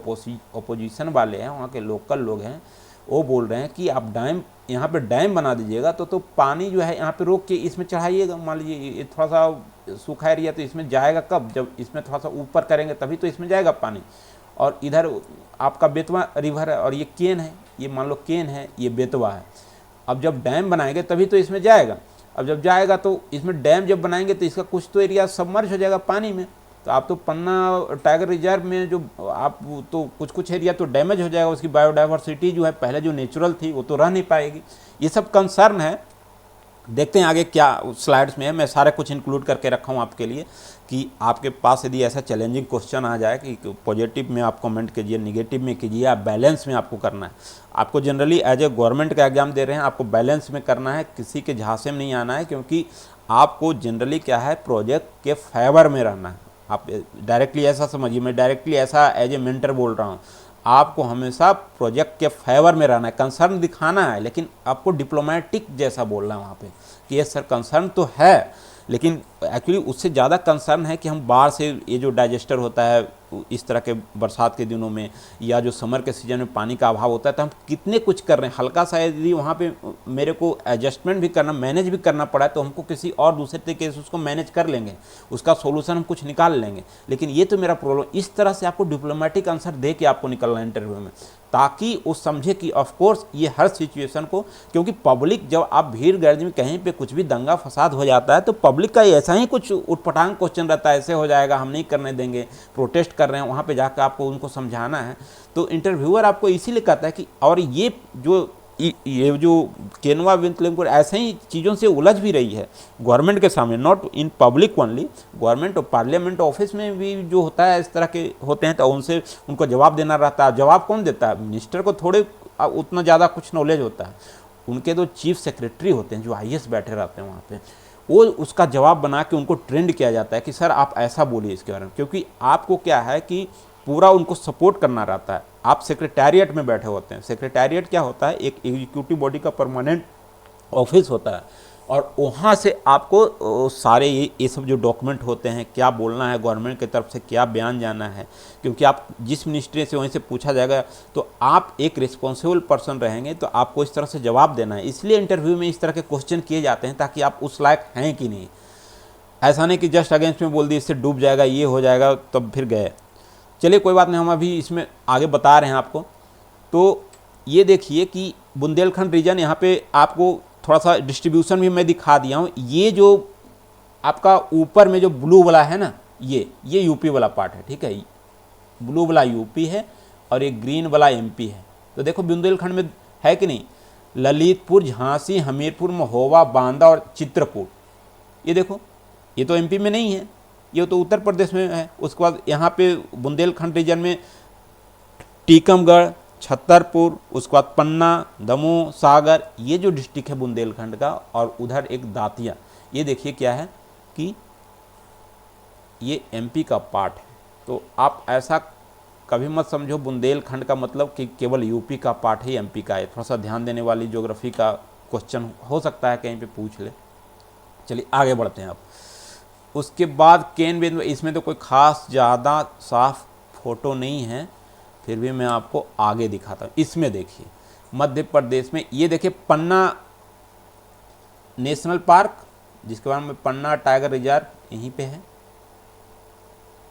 Speaker 1: अपोजिशन वाले हैं, वहाँ के लोकल लोग हैं, वो बोल रहे हैं कि आप डैम यहाँ पे डैम बना दीजिएगा तो पानी जो है यहाँ पे रोक के इसमें चढ़ाइएगा। मान लीजिए ये थोड़ा सा सूखा एरिया, तो इसमें जाएगा कब, जब इसमें थोड़ा सा ऊपर करेंगे तभी तो इसमें जाएगा पानी। और इधर आपका बेतवा रिवर है और ये केन है, ये मान लो केन है, ये बेतवा है। अब जब डैम बनाएंगे तभी तो इसमें जाएगा। अब जब जाएगा तो इसमें डैम जब बनाएंगे तो इसका कुछ तो एरिया सबमर्ज हो जाएगा पानी में। तो आप तो पन्ना टाइगर रिजर्व में जो आप तो कुछ एरिया तो डैमेज हो जाएगा, उसकी बायोडाइवर्सिटी जो है पहले जो नेचुरल थी वो तो रह नहीं पाएगी। ये सब कंसर्न है। देखते हैं आगे क्या स्लाइड्स में है। मैं सारा कुछ इंक्लूड करके रखा हूँ आपके लिए कि आपके पास यदि ऐसा चैलेंजिंग क्वेश्चन आ जाए कि पॉजिटिव में आप कमेंट कीजिए, निगेटिव में कीजिए, या बैलेंस में आपको करना है। आपको जनरली एज ए गवर्नमेंट का एग्जाम दे रहे हैं, आपको बैलेंस में करना है, किसी के झांसे में नहीं आना है, क्योंकि आपको जनरली क्या है प्रोजेक्ट के फेवर में रहना है। आप डायरेक्टली ऐसा समझिए, मैं डायरेक्टली ऐसा एज ए मेंटर बोल रहा हूँ, आपको हमेशा प्रोजेक्ट के फेवर में रहना है, कंसर्न दिखाना है, लेकिन आपको डिप्लोमेटिक जैसा बोलना है वहाँ पे कि ये सर कंसर्न तो है, लेकिन एक्चुअली उससे ज़्यादा कंसर्न है कि हम बाहर से ये जो डाइजेस्टर होता है इस तरह के बरसात के दिनों में या जो समर के सीजन में पानी का अभाव होता है, तो हम कितने कुछ कर रहे हैं। हल्का सा यदि वहाँ पे मेरे को एडजस्टमेंट भी करना, मैनेज भी करना पड़ा तो हमको किसी और दूसरे तरीके से उसको मैनेज कर लेंगे, उसका सोल्यूशन हम कुछ निकाल लेंगे। लेकिन ये तो मेरा प्रॉब्लम, इस तरह से आपको डिप्लोमेटिक आंसर दे के आपको निकलना है इंटरव्यू में, ताकि वो समझे कि ऑफ कोर्स ये हर सिचुएशन को, क्योंकि पब्लिक जब आप भीड़ गर्दी में कहीं पे कुछ भी दंगा फसाद हो जाता है तो पब्लिक का ऐसा ही कुछ उटपटांग क्वेश्चन रहता है, ऐसे हो जाएगा, हम नहीं करने देंगे, प्रोटेस्ट कर रहे हैं, वहाँ पे जाकर आपको उनको समझाना है। तो इंटरव्यूअर आपको इसीलिए कहता है कि, और ये जो केनवा विंतलेमपुर ऐसे ही चीज़ों से उलझ भी रही है गवर्नमेंट के सामने, not in public only, government और पार्लियामेंट ऑफिस में भी जो होता है इस तरह के होते हैं, तो उनसे उनको जवाब देना रहता है। जवाब कौन देता है? मिनिस्टर को थोड़े उतना ज़्यादा कुछ नॉलेज होता है, उनके तो चीफ सेक्रेटरी होते हैं जो IAS बैठे रहते हैं वहाँ पे, वो उसका जवाब बना के उनको ट्रेंड किया जाता है कि सर आप ऐसा बोलिए इसके बारे में, क्योंकि आपको क्या है कि पूरा उनको सपोर्ट करना रहता है। आप सेक्रेटेरिएट में बैठे होते हैं, सेक्रेटेरिएट क्या होता है? एक एग्जीक्यूटिव बॉडी का परमानेंट ऑफिस होता है, और वहाँ से आपको सारे ये सब जो डॉक्यूमेंट होते हैं, क्या बोलना है गवर्नमेंट की तरफ से, क्या बयान जाना है, क्योंकि आप जिस मिनिस्ट्री से वहीं से पूछा जाएगा, तो आप एक रिस्पॉन्सिबल पर्सन रहेंगे, तो आपको इस तरह से जवाब देना है। इसलिए इंटरव्यू में इस तरह के क्वेश्चन किए जाते हैं, ताकि आप उस लायक हैं कि नहीं। ऐसा नहीं कि जस्ट अगेंस्ट में बोल दिए इससे डूब जाएगा, ये हो जाएगा, तब फिर गए। चलिए कोई बात नहीं, हम अभी इसमें आगे बता रहे हैं आपको। तो ये देखिए कि बुंदेलखंड रीजन, यहाँ पे आपको थोड़ा सा डिस्ट्रीब्यूशन भी मैं दिखा दिया हूँ। ये जो आपका ऊपर में जो ब्लू वाला है ना, ये यूपी वाला पार्ट है, ठीक है, ब्लू वाला यूपी है और ये ग्रीन वाला MP है। तो देखो बुंदेलखंड में है कि नहीं, ललितपुर, झांसी, हमीरपुर, महोबा, बांदा और चित्रकूट, ये देखो, ये तो MP में नहीं है, ये तो उत्तर प्रदेश में है। उसके बाद यहाँ पे बुंदेलखंड रीजन में टीकमगढ़, छतरपुर, उसके बाद पन्ना, दमोह, सागर, ये जो डिस्ट्रिक्ट है बुंदेलखंड का, और उधर एक दातिया, ये देखिए क्या है कि ये MP का पार्ट है। तो आप ऐसा कभी मत समझो बुंदेलखंड का मतलब कि केवल यूपी का पार्ट है, MP का है। थोड़ा सा ध्यान देने वाली ज्योग्राफी का क्वेश्चन हो सकता है कहीं पे पूछ ले। चलिए आगे बढ़ते हैं आप। उसके बाद केन बेतवा, इसमें तो कोई ख़ास ज़्यादा साफ फोटो नहीं है, फिर भी मैं आपको आगे दिखाता हूँ। इसमें देखिए मध्य प्रदेश में, ये देखिए पन्ना नेशनल पार्क, जिसके बारे में पन्ना टाइगर रिजर्व यहीं पे है,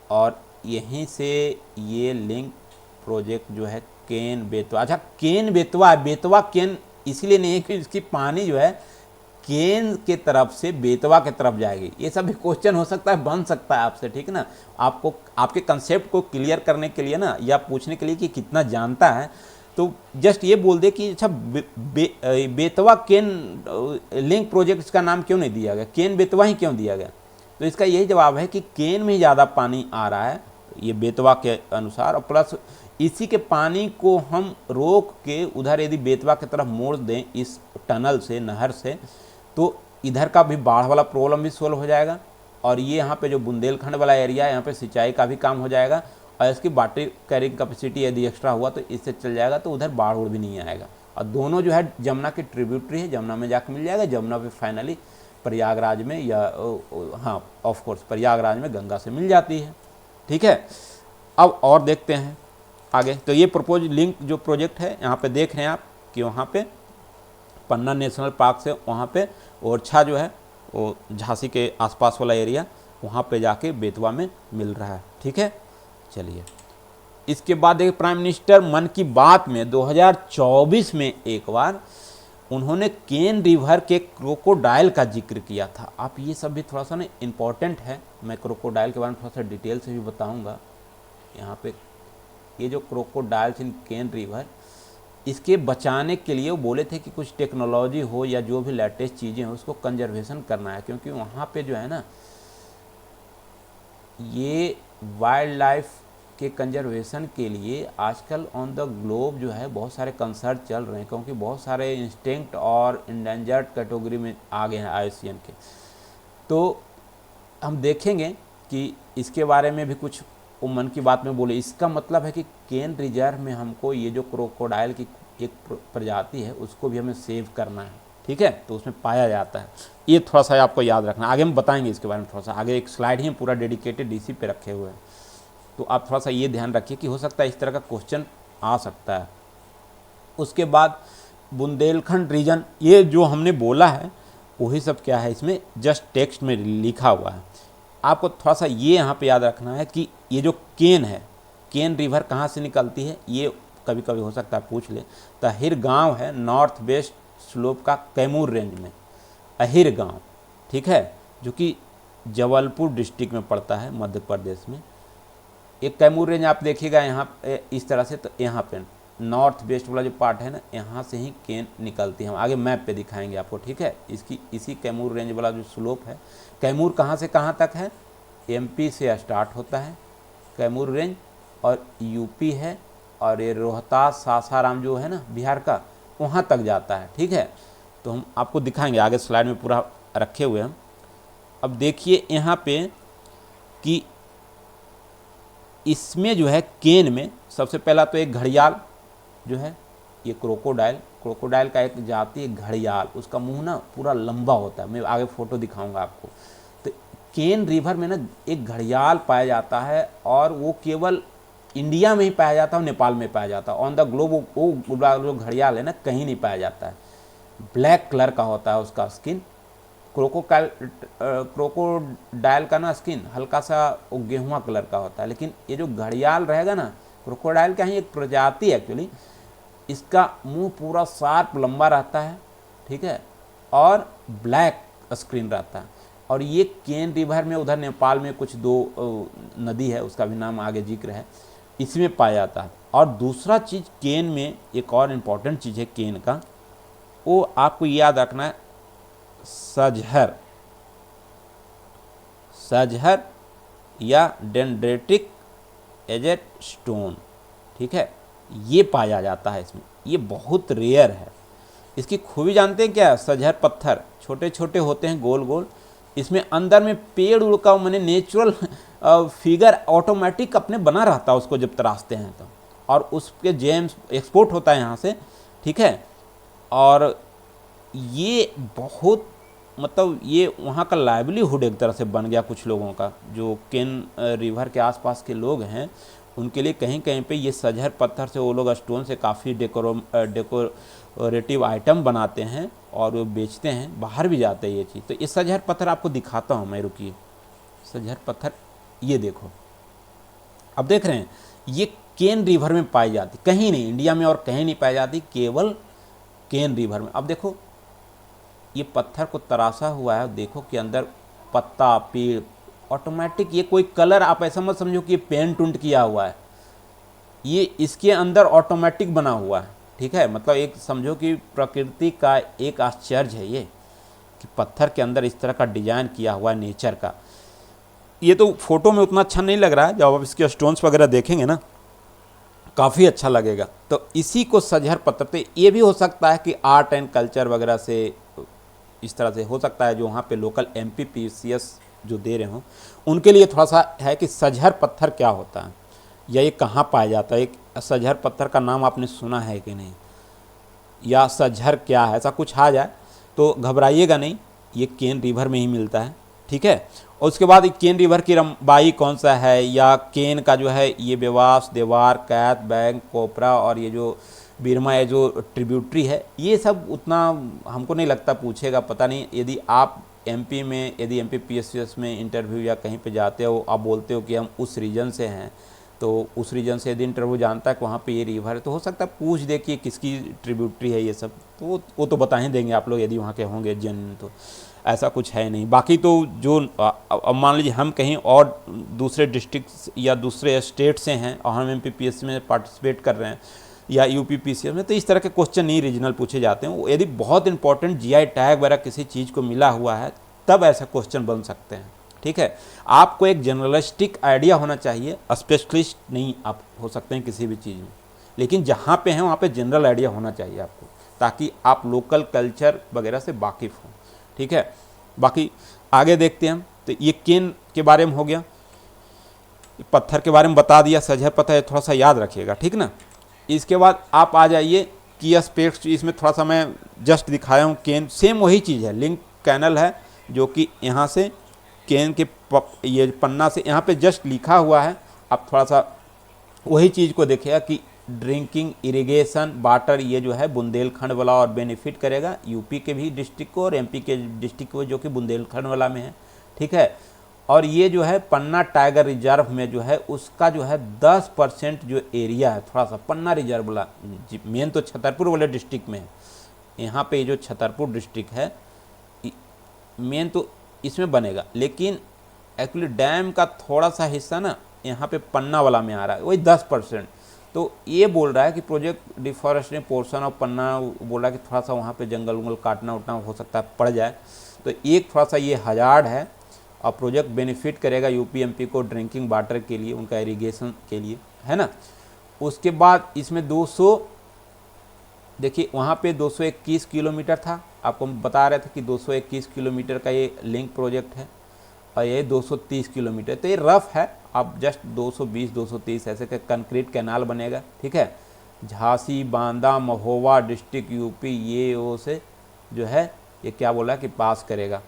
Speaker 1: और यहीं से ये लिंक प्रोजेक्ट जो है केन बेतवा। अच्छा, केन बेतवा, बेतवा केन इसलिए नहीं है कि इसकी पानी जो है केन के तरफ से बेतवा के तरफ जाएगी। ये सब भी क्वेश्चन हो सकता है, बन सकता है आपसे, ठीक है ना। आपको आपके कंसेप्ट को क्लियर करने के लिए ना, या पूछने के लिए कि कितना जानता है, तो जस्ट ये बोल दे कि अच्छा बेतवा केन लिंक प्रोजेक्ट का नाम क्यों नहीं दिया गया, केन बेतवा ही क्यों दिया गया? तो इसका यही जवाब है कि केन में ही ज़्यादा पानी आ रहा है, ये बेतवा के अनुसार, और प्लस इसी के पानी को हम रोक के उधर यदि बेतवा की तरफ मोड़ दें इस टनल से, नहर से, तो इधर का भी बाढ़ वाला प्रॉब्लम भी सोल्व हो जाएगा, और ये यहाँ पे जो बुंदेलखंड वाला एरिया है, यहाँ पे सिंचाई का भी काम हो जाएगा, और इसकी वाटर कैरिंग कैपेसिटी यदि एक्स्ट्रा हुआ तो इससे चल जाएगा, तो उधर बाढ़ भी नहीं आएगा। और दोनों जो है जमुना की ट्रिब्यूटरी है, जमुना में जाकर मिल जाएगा, जमुना पे फाइनली प्रयागराज में, या हाँ ऑफ कोर्स प्रयागराज में गंगा से मिल जाती है, ठीक है। अब और देखते हैं आगे। तो ये प्रपोज लिंक जो प्रोजेक्ट है, यहाँ पे देख रहे हैं आप कि वहाँ पे पन्ना नेशनल पार्क से वहाँ पे ओरछा जो है वो झांसी के आसपास वाला एरिया, वहाँ पे जाके बेतवा में मिल रहा है, ठीक है। चलिए इसके बाद देखिए, प्राइम मिनिस्टर मन की बात में 2024 में एक बार उन्होंने केन रिवर के क्रोकोडाइल का जिक्र किया था। आप ये सब भी थोड़ा सा ना इम्पोर्टेंट है, मैं क्रोकोडाइल के बारे में थोड़ा सा डिटेल से भी बताऊँगा। यहाँ पे ये जो क्रोकोडाइल्स इन केन रिवर, इसके बचाने के लिए वो बोले थे कि कुछ टेक्नोलॉजी हो या जो भी लेटेस्ट चीज़ें हो उसको कंजर्वेशन करना है, क्योंकि वहाँ पे जो है ना, ये वाइल्ड लाइफ के कंजर्वेशन के लिए आजकल ऑन द ग्लोब जो है बहुत सारे कंसर्ट चल रहे हैं, क्योंकि बहुत सारे इंस्टिंक्ट और इंडेंजर्ड कैटेगरी में आ गए हैं IUCN के। तो हम देखेंगे कि इसके बारे में भी कुछ वो मन की बात में बोले। इसका मतलब है कि केन रिजर्व में हमको ये जो क्रोकोडाइल की एक प्रजाति है उसको भी हमें सेव करना है, ठीक है, तो उसमें पाया जाता है। ये थोड़ा सा आपको याद रखना, आगे हम बताएंगे इसके बारे में थोड़ा सा, आगे एक स्लाइड ही पूरा डेडिकेटेड इसी पे रखे हुए हैं। तो आप थोड़ा सा ये ध्यान रखिए कि हो सकता है इस तरह का क्वेश्चन आ सकता है। उसके बाद बुंदेलखंड रीजन, ये जो हमने बोला है वही सब क्या है इसमें जस्ट टेक्स्ट में लिखा हुआ है। आपको थोड़ा सा ये यहाँ पे याद रखना है कि ये जो केन है, केन रिवर कहाँ से निकलती है, ये कभी कभी हो सकता है पूछ ले। तो अहिर गांव है नॉर्थ वेस्ट स्लोप का कैमूर रेंज में, अहिर गांव, ठीक है, जो कि जबलपुर डिस्ट्रिक्ट में पड़ता है मध्य प्रदेश में। एक कैमूर रेंज आप देखिएगा यहाँ इस तरह से, तो यहाँ पे नॉर्थ वेस्ट वाला जो पार्ट है ना, यहाँ से ही केन निकलती है। हम आगे मैप पे दिखाएंगे आपको, ठीक है। इसकी इसी कैमूर रेंज वाला जो स्लोप है, कैमूर कहाँ से कहाँ तक है, एमपी से स्टार्ट होता है कैमूर रेंज और यूपी है, और ये रोहतास सासाराम जो है ना बिहार का, वहाँ तक जाता है, ठीक है। तो हम आपको दिखाएंगे आगे स्लाइड में पूरा रखे हुए हम। अब देखिए यहाँ पे कि इसमें जो है केन में सबसे पहला तो एक घड़ियाल जो है, ये क्रोकोडाइल का एक जाति है घड़ियाल, उसका मुंह ना पूरा लंबा होता है, मैं आगे फोटो दिखाऊंगा आपको। तो केन रिवर में ना एक घड़ियाल पाया जाता है, और वो केवल इंडिया में ही पाया जाता है और नेपाल में पाया जाता है। ऑन द ग्लोब वो जो घड़ियाल है ना कहीं नहीं पाया जाता है। ब्लैक कलर का होता है उसका स्किन। क्रोकोडाइल का ना स्किन हल्का सा वो गेहुआ कलर का होता है, लेकिन ये जो घड़ियाल रहेगा ना, क्रोकोडाइल का ही एक प्रजाति एक्चुअली, इसका मुंह पूरा शार्प लंबा रहता है, ठीक है, और ब्लैक स्क्रीन रहता है। और ये केन रिवर में उधर नेपाल में कुछ दो नदी है, उसका भी नाम आगे जिक्र है, इसमें पाया जाता है। और दूसरा चीज़ केन में एक और इम्पॉर्टेंट चीज़ है केन का, वो आपको याद रखना है, सजहर या डेंड्रेटिक एजेट स्टोन, ठीक है, ये पाया जाता है इसमें। ये बहुत रेयर है। इसकी खूबी जानते हैं क्या, सजहर पत्थर छोटे छोटे होते हैं गोल गोल, इसमें अंदर में पेड़ उड़ का मैंने नेचुरल फिगर ऑटोमेटिक अपने बना रहता है उसको जब तराशते हैं तो, और उसके जेम्स एक्सपोर्ट होता है यहाँ से, ठीक है। और ये बहुत मतलब ये वहाँ का लाइवलीहुड एक तरह से बन गया कुछ लोगों का, जो केन रिवर के आसपास के लोग हैं उनके लिए कहीं कहीं पे ये सजहर पत्थर से वो लोग स्टोन से काफ़ी डेकोरेटिव आइटम बनाते हैं और वो बेचते हैं, बाहर भी जाते हैं ये चीज़। तो ये सजहर पत्थर आपको दिखाता हूँ मैं, रुकिए। सजहर पत्थर ये देखो, अब देख रहे हैं, ये केन रिवर में पाई जाती, कहीं नहीं इंडिया में और कहीं नहीं पाई जाती, केवल केन रिवर में। अब देखो ये पत्थर को तराशा हुआ है, देखो कि अंदर पत्ता पेड़ ऑटोमेटिक, ये कोई कलर आप ऐसा मत समझो कि ये पेंट उंट किया हुआ है, ये इसके अंदर ऑटोमेटिक बना हुआ है, ठीक है। मतलब एक समझो कि प्रकृति का एक आश्चर्य है ये, कि पत्थर के अंदर इस तरह का डिजाइन किया हुआ है नेचर का। ये तो फोटो में उतना अच्छा नहीं लग रहा है, जब आप इसके स्टोन्स वगैरह देखेंगे ना काफ़ी अच्छा लगेगा। तो इसी को सजहर पत्थर, तो ये भी हो सकता है कि आर्ट एंड कल्चर वगैरह से इस तरह से हो सकता है, जो वहाँ पे लोकल MPPCS जो दे रहे हों उनके लिए थोड़ा सा है कि सजहर पत्थर क्या होता है या ये कहाँ पाया जाता है। एक सजहर पत्थर का नाम आपने सुना है कि नहीं, या सजहर क्या है, ऐसा कुछ आ जाए तो घबराइएगा नहीं, ये केन रिवर में ही मिलता है, ठीक है। और उसके बाद केन रिवर की लंबाई कौन सा है, या केन का जो है ये बेवास, देवार, कैथ, बैंक, कोपरा और ये जो बिरमा है जो ट्रिब्यूटरी है, ये सब उतना हमको नहीं लगता पूछेगा, पता नहीं। यदि आप MP में, यदि MPPCS में इंटरव्यू या कहीं पे जाते हो, आप बोलते हो कि हम उस रीजन से हैं, तो उस रीजन से यदि इंटरव्यू जानता है कि वहाँ पे ये रिवर है, तो हो सकता है पूछ दे कि किसकी ट्रिब्यूटरी है ये सब, तो वो तो बता ही देंगे आप लोग यदि वहाँ के होंगे जन, तो ऐसा कुछ है नहीं। बाकी तो जो अब मान लीजिए हम कहीं और दूसरे डिस्ट्रिक्ट या दूसरे स्टेट से हैं और हम MPPSC में पार्टिसिपेट कर रहे हैं या UPPCS में, तो इस तरह के क्वेश्चन नहीं रीजनल पूछे जाते हैं। यदि बहुत इंपॉर्टेंट GI टैग वगैरह किसी चीज़ को मिला हुआ है तब ऐसा क्वेश्चन बन सकते हैं, ठीक है। आपको एक जनरलिस्टिक आइडिया होना चाहिए, स्पेशलिस्ट नहीं आप हो सकते हैं किसी भी चीज़ में, लेकिन जहाँ पे हैं वहाँ पे जनरल आइडिया होना चाहिए आपको, ताकि आप लोकल कल्चर वगैरह से वाकिफ़ हों, ठीक है। बाकी आगे देखते हैं हम। तो ये केन के बारे में हो गया, पत्थर के बारे में बता दिया, सजहर पत्थर थोड़ा सा याद रखिएगा, ठीक ना। इसके बाद आप आ जाइए की एस्पेक्ट्स, इसमें थोड़ा सा मैं जस्ट दिखाया हूँ। केन सेम वही चीज़ है, लिंक कैनल है जो कि यहाँ से केन के ये पन्ना से यहाँ पे जस्ट लिखा हुआ है आप थोड़ा सा वही चीज़ को देखिएगा कि ड्रिंकिंग इरिगेशन वाटर ये जो है बुंदेलखंड वाला और बेनिफिट करेगा यूपी के भी डिस्ट्रिक्ट को और एमपी के डिस्ट्रिक्ट को जो कि बुंदेलखंड वाला में है, ठीक है। और ये जो है पन्ना टाइगर रिजर्व में जो है उसका जो है 10% जो एरिया है, थोड़ा सा पन्ना रिजर्व वाला, मेन तो छतरपुर वाले डिस्ट्रिक्ट में है, यहाँ पे जो छतरपुर डिस्ट्रिक्ट है मेन तो इसमें बनेगा, लेकिन एक्चुअली डैम का थोड़ा सा हिस्सा ना यहाँ पे पन्ना वाला में आ रहा है, वही 10%। तो ये बोल रहा है कि प्रोजेक्ट डिफॉरेस्टेशन पोर्शन ऑफ पन्ना, बोल रहा है कि थोड़ा सा वहाँ पे जंगल उंगल काटना उटना हो सकता है पड़ जाए, तो एक थोड़ा सा ये हजार्ड है। और प्रोजेक्ट बेनिफिट करेगा यूपी एमपी को ड्रिंकिंग वाटर के लिए, उनका इरिगेशन के लिए, है ना। उसके बाद इसमें 200, देखिए वहाँ पे 221 किलोमीटर था, आपको बता रहे थे कि 221 किलोमीटर का ये लिंक प्रोजेक्ट है, और ये 230 किलोमीटर, तो ये रफ है, आप जस्ट 220 230 ऐसे का कंक्रीट कैनाल बनेगा, ठीक है। झांसी बांदा महोबा डिस्ट्रिक्ट यूपी ये वो से जो है ये क्या बोला कि पास करेगा।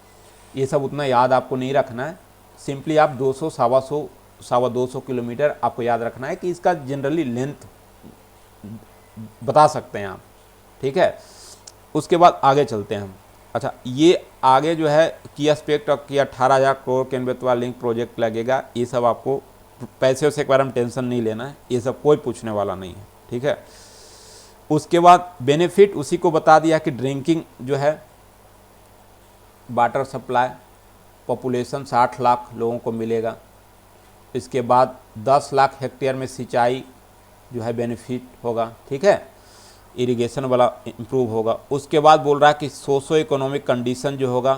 Speaker 1: ये सब उतना याद आपको नहीं रखना है, सिंपली आप 200 सवा 200 किलोमीटर आपको याद रखना है कि इसका जनरली लेंथ बता सकते हैं आप, ठीक है। उसके बाद आगे चलते हैं हम। अच्छा, ये आगे जो है की एस्पेक्ट ऑफ की 18,000 करोड़ केंद्र लिंक प्रोजेक्ट लगेगा, ये सब आपको पैसे से एक बार हम टेंशन नहीं लेना है, ये सब कोई पूछने वाला नहीं है, ठीक है। उसके बाद बेनिफिट उसी को बता दिया कि ड्रिंकिंग जो है वाटर सप्लाई पॉपुलेशन 60 लाख लोगों को मिलेगा। इसके बाद 10 लाख हेक्टेयर में सिंचाई जो है बेनिफिट होगा, ठीक है, इरिगेशन वाला इम्प्रूव होगा। उसके बाद बोल रहा है कि सोशो इकोनॉमिक कंडीशन जो होगा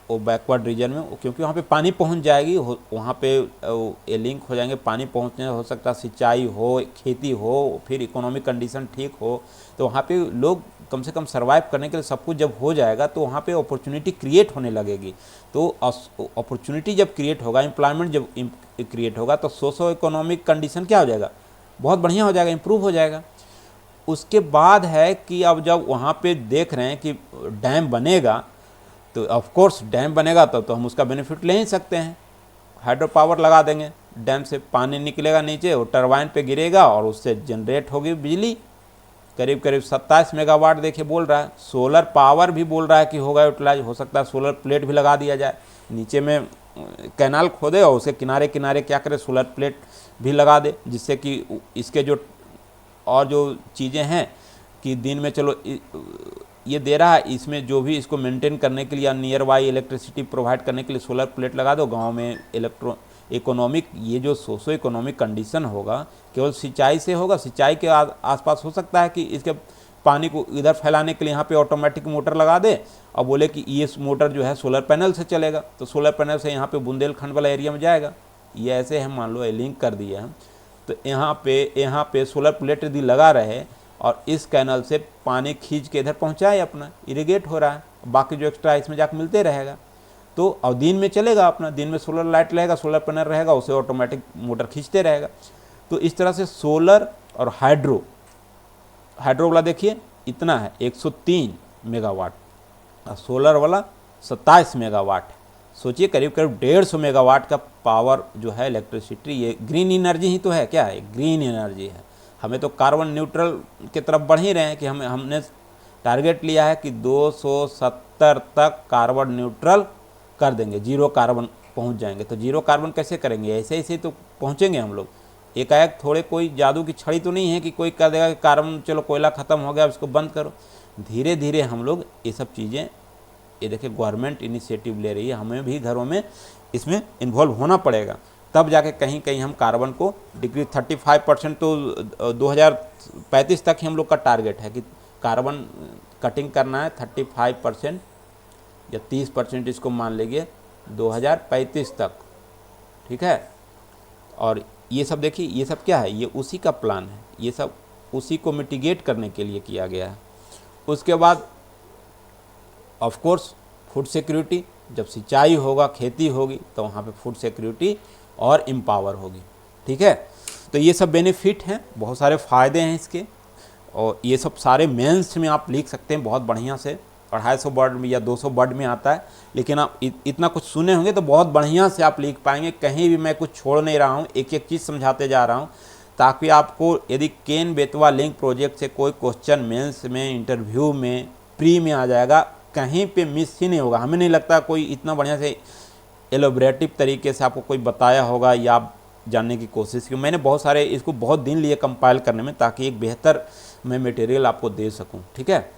Speaker 1: वो बैकवर्ड रीजन में, क्योंकि वहाँ पे पानी पहुँच जाएगी, वहाँ पे ये लिंक हो जाएंगे, पानी पहुँचने हो सकता है, सिंचाई हो, खेती हो, फिर इकोनॉमिक कंडीशन ठीक हो, तो वहाँ पे लोग कम से कम सर्वाइव करने के लिए सब कुछ जब हो जाएगा तो वहाँ पे अपॉर्चुनिटी क्रिएट होने लगेगी। तो अपॉर्चुनिटी जब क्रिएट होगा, एम्प्लॉयमेंट जब क्रिएट होगा, तो सोशो इकोनॉमिक कंडीशन क्या हो जाएगा, बहुत बढ़िया हो जाएगा, इम्प्रूव हो जाएगा। उसके बाद है कि अब जब वहाँ पे देख रहे हैं कि डैम बनेगा, तो ऑफ कोर्स डैम बनेगा तो हम उसका बेनिफिट ले ही सकते हैं, हाइड्रो पावर लगा देंगे, डैम से पानी निकलेगा नीचे, वो टरबाइन पे गिरेगा और उससे जनरेट होगी बिजली, करीब करीब 27 मेगावाट देखिए बोल रहा है। सोलर पावर भी बोल रहा है कि होगा यूटिलाइज, हो सकता है सोलर प्लेट भी लगा दिया जाए, नीचे में कैनाल खोदे और उसके किनारे किनारे क्या करे सोलर प्लेट भी लगा दे, जिससे कि इसके जो और जो चीज़ें हैं कि दिन में चलो ये दे रहा है, इसमें जो भी इसको मेंटेन करने के लिए या नियर बाई इलेक्ट्रिसिटी प्रोवाइड करने के लिए सोलर प्लेट लगा दो। गांव में इकोनॉमिक ये जो सोशो इकोनॉमिक कंडीशन होगा केवल सिंचाई से होगा, सिंचाई के आसपास हो सकता है कि इसके पानी को इधर फैलाने के लिए यहाँ पे ऑटोमेटिक मोटर लगा दे और बोले कि ये मोटर जो है सोलर पैनल से चलेगा, तो सोलर पैनल से यहाँ पे बुंदेलखंड वाला एरिया में जाएगा। ये ऐसे हम मान लो लिंक कर दिए हम, तो यहाँ पे सोलर प्लेट यदि लगा रहे और इस कैनल से पानी खींच के इधर पहुँचाए, अपना इरिगेट हो रहा है, बाकी जो एक्स्ट्रा इसमें जाकर मिलते रहेगा। तो और दिन में चलेगा अपना, दिन में सोलर लाइट रहेगा, सोलर पैनल रहेगा, उसे ऑटोमेटिक मोटर खींचते रहेगा। तो इस तरह से सोलर और हाइड्रो वाला देखिए इतना है 103 मेगावाट और सोलर वाला 27 मेगावाट है। सोचिए करीब करीब 150 मेगावाट का पावर जो है इलेक्ट्रिसिटी, ये ग्रीन एनर्जी ही तो है, क्या है ग्रीन एनर्जी है। हमें तो कार्बन न्यूट्रल की तरफ बढ़ ही रहे हैं कि हमने टारगेट लिया है कि 270 तक कार्बन न्यूट्रल कर देंगे, जीरो कार्बन पहुंच जाएंगे। तो जीरो कार्बन कैसे करेंगे, ऐसे ऐसे तो पहुंचेंगे हम लोग, एकाएक थोड़े कोई जादू की छड़ी तो नहीं है कि कोई कह देगा कि कार्बन चलो कोयला ख़त्म हो गया इसको बंद करो। धीरे धीरे हम लोग ये सब चीज़ें, ये देखिए गवर्नमेंट इनिशिएटिव ले रही है, हमें भी घरों में इसमें इन्वॉल्व होना पड़ेगा, तब जाके कहीं कहीं हम कार्बन को डिग्री 35% तो 2035 तक ही हम लोग का टारगेट है कि कार्बन कटिंग करना है 35% या 30% इसको मान लीजिए 2035 तक, ठीक है। और ये सब देखिए, ये सब क्या है, ये उसी का प्लान है, ये सब उसी को मिटिगेट करने के लिए किया गया है। उसके बाद ऑफ कोर्स फूड सिक्योरिटी, जब सिंचाई होगा खेती होगी तो वहाँ पे फूड सिक्योरिटी और एम्पावर होगी, ठीक है। तो ये सब बेनिफिट हैं, बहुत सारे फ़ायदे हैं इसके, और ये सब सारे मेंस में आप लिख सकते हैं बहुत बढ़िया से। 250 वर्ड में या 200 वर्ड में आता है, लेकिन आप इतना कुछ सुने होंगे तो बहुत बढ़िया से आप लिख पाएंगे। कहीं भी मैं कुछ छोड़ नहीं रहा हूँ, एक एक चीज़ समझाते जा रहा हूँ, ताकि आपको यदि केन बेतवा लिंक प्रोजेक्ट से कोई क्वेश्चन मेंस में, इंटरव्यू में, प्री में आ जाएगा, कहीं पे मिस ही नहीं होगा। हमें नहीं लगता कोई इतना बढ़िया से एलोबरेटिव तरीके से आपको कोई बताया होगा या आप जानने की कोशिश की। मैंने बहुत सारे इसको बहुत दिन लिए कंपाइल करने में, ताकि एक बेहतर मैं मटेरियल आपको दे सकूं। ठीक है,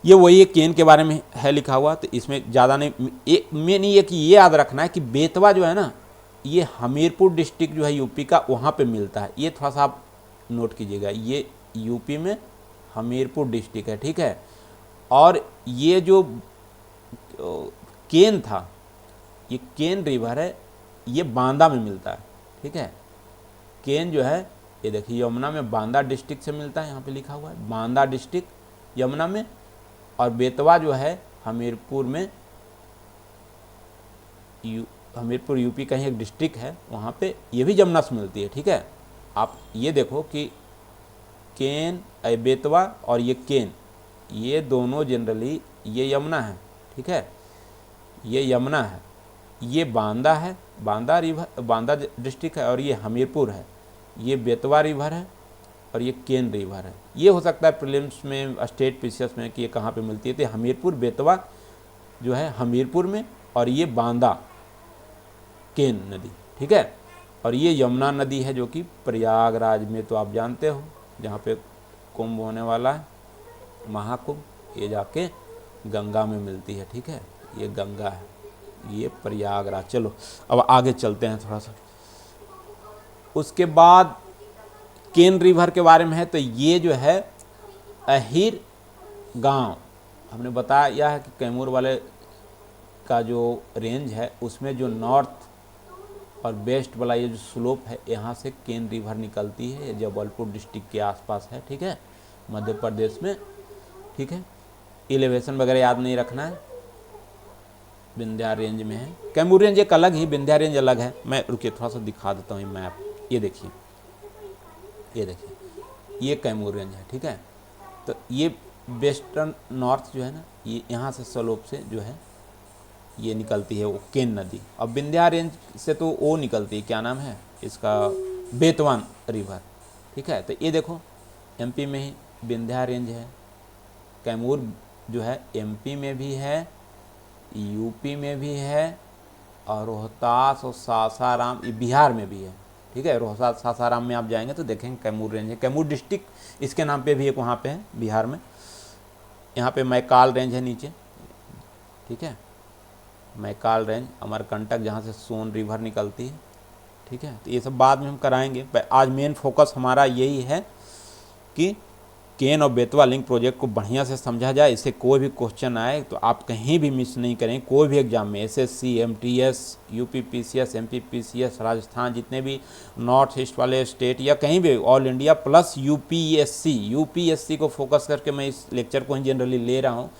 Speaker 1: ये वही एक केन के बारे में है लिखा हुआ, तो इसमें ज़्यादा नहीं, एक मेन ये कि ये याद रखना है कि बेतवा जो है ना, ये हमीरपुर डिस्ट्रिक्ट जो है यूपी का, वहाँ पे मिलता है। ये थोड़ा सा आप नोट कीजिएगा, ये यूपी में हमीरपुर डिस्ट्रिक्ट है। ठीक है, और ये जो केन था, ये केन रिवर है, ये बांदा में मिलता है। ठीक है, केन जो है ये देखिए यमुना में बांदा डिस्ट्रिक्ट से मिलता है, यहाँ पे लिखा हुआ है बांदा डिस्ट्रिक्ट यमुना में, और बेतवा जो है हमीरपुर में, हमीरपुर यूपी का ही एक डिस्ट्रिक्ट है, वहाँ पे ये भी यमुना से मिलती है। ठीक है, आप ये देखो कि केन बेतवा और ये केन, ये दोनों जनरली, ये यमुना है। ठीक है, ये यमुना है, ये बांदा है, बांदा रिवर, बांदा डिस्ट्रिक्ट है, और ये हमीरपुर है, ये बेतवा रिवर है, और ये केन रिवर है। ये हो सकता है प्रीलिम्स में, स्टेट पीसीएस में कि ये कहाँ पे मिलती है। तो हमीरपुर बेतवा जो है हमीरपुर में, और ये बांदा केन नदी। ठीक है, और ये यमुना नदी है जो कि प्रयागराज में, तो आप जानते हो जहाँ पे कुंभ होने वाला है, महाकुंभ, ये जाके गंगा में मिलती है। ठीक है, ये गंगा है, ये प्रयागराज। चलो अब आगे चलते हैं थोड़ा सा। उसके बाद केन रिवर के बारे में है, तो ये जो है अहिर गांव, हमने बताया है कि कैमूर वाले का जो रेंज है, उसमें जो नॉर्थ और वेस्ट वाला ये जो स्लोप है, यहाँ से केन रिवर निकलती है। ये जबलपुर डिस्ट्रिक्ट के आसपास है। ठीक है, मध्य प्रदेश में। ठीक है, एलिवेशन वगैरह याद नहीं रखना है, विंध्या रेंज में है। कैमूर रेंज एक अलग ही, विंध्या रेंज अलग है। मैं रुकिए थोड़ा सा दिखा देता हूँ मैप। ये देखिए, ये देखिए, ये कैमूर रेंज है। ठीक है, तो ये वेस्टर्न नॉर्थ जो है ना, ये यहाँ से स्लोप से जो है ये निकलती है वो केन नदी। अब विंध्या रेंज से तो वो निकलती है, क्या नाम है इसका, बेतवान रिवर। ठीक है, तो ये देखो एमपी में ही विंध्या रेंज है। कैमूर जो है एमपी में भी है, यूपी में भी है, और रोहतास और सासाराम ये बिहार में भी है। ठीक है, रोहतास सासाराम में आप जाएंगे तो देखेंगे कैमूर रेंज है। कैमूर डिस्ट्रिक्ट इसके नाम पे भी एक वहाँ पे है बिहार में। यहाँ पे मैकाल रेंज है नीचे। ठीक है, मैकाल रेंज, अमरकंटक जहाँ से सोन रिवर निकलती है। ठीक है, तो ये सब बाद में हम कराएंगे। आज मेन फोकस हमारा यही है कि केन और बेतवा लिंक प्रोजेक्ट को बढ़िया से समझा जाए। इससे कोई भी क्वेश्चन आए तो आप कहीं भी मिस नहीं करें, कोई भी एग्जाम में, SSC, MTS, UP PCS, MP PCS, Rajasthan, जितने भी नॉर्थ ईस्ट वाले स्टेट या कहीं भी ऑल इंडिया, प्लस यूपीएससी को फोकस करके मैं इस लेक्चर को ही जनरली ले रहा हूँ,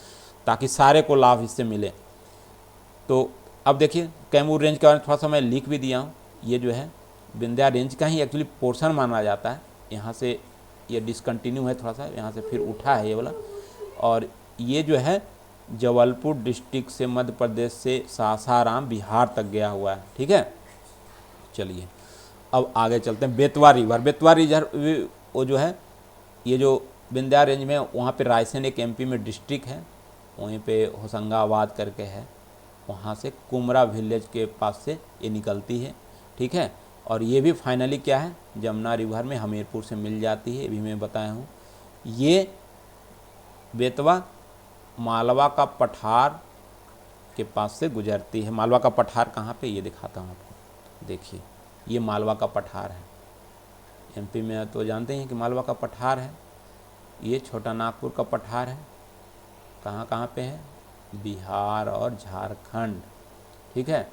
Speaker 1: ताकि सारे को लाभ इससे मिले। तो अब देखिए कैमूर रेंज के बारे में थोड़ा सा मैं लिख भी दिया हूँ। ये जो है विंध्या रेंज का ही एक्चुअली पोर्शन माना जाता है। यहाँ से ये डिसकंटिन्यू है थोड़ा सा, यहाँ से फिर उठा है ये वाला, और ये जो है जबलपुर डिस्ट्रिक्ट से मध्य प्रदेश से सासाराम बिहार तक गया हुआ है। ठीक है, चलिए अब आगे चलते हैं। बेतवा रिवर, बेतवा रिवर वो जो है, ये जो विंध्या रेंज में, वहाँ पे रायसेन एक एमपी में डिस्ट्रिक्ट है, वहीं पे होशंगाबाद करके है, वहाँ से कुमरा विलेज के पास से ये निकलती है। ठीक है, और ये भी फाइनली क्या है, जमुना रिवर में हमीरपुर से मिल जाती है। ये भी मैं बताया हूँ। ये बेतवा मालवा का पठार के पास से गुजरती है। मालवा का पठार कहाँ पे, ये दिखाता हूँ आपको। देखिए ये मालवा का पठार है। एमपी में तो जानते हैं कि मालवा का पठार है। ये छोटा नागपुर का पठार है। कहाँ कहाँ पे है, बिहार और झारखंड। ठीक है,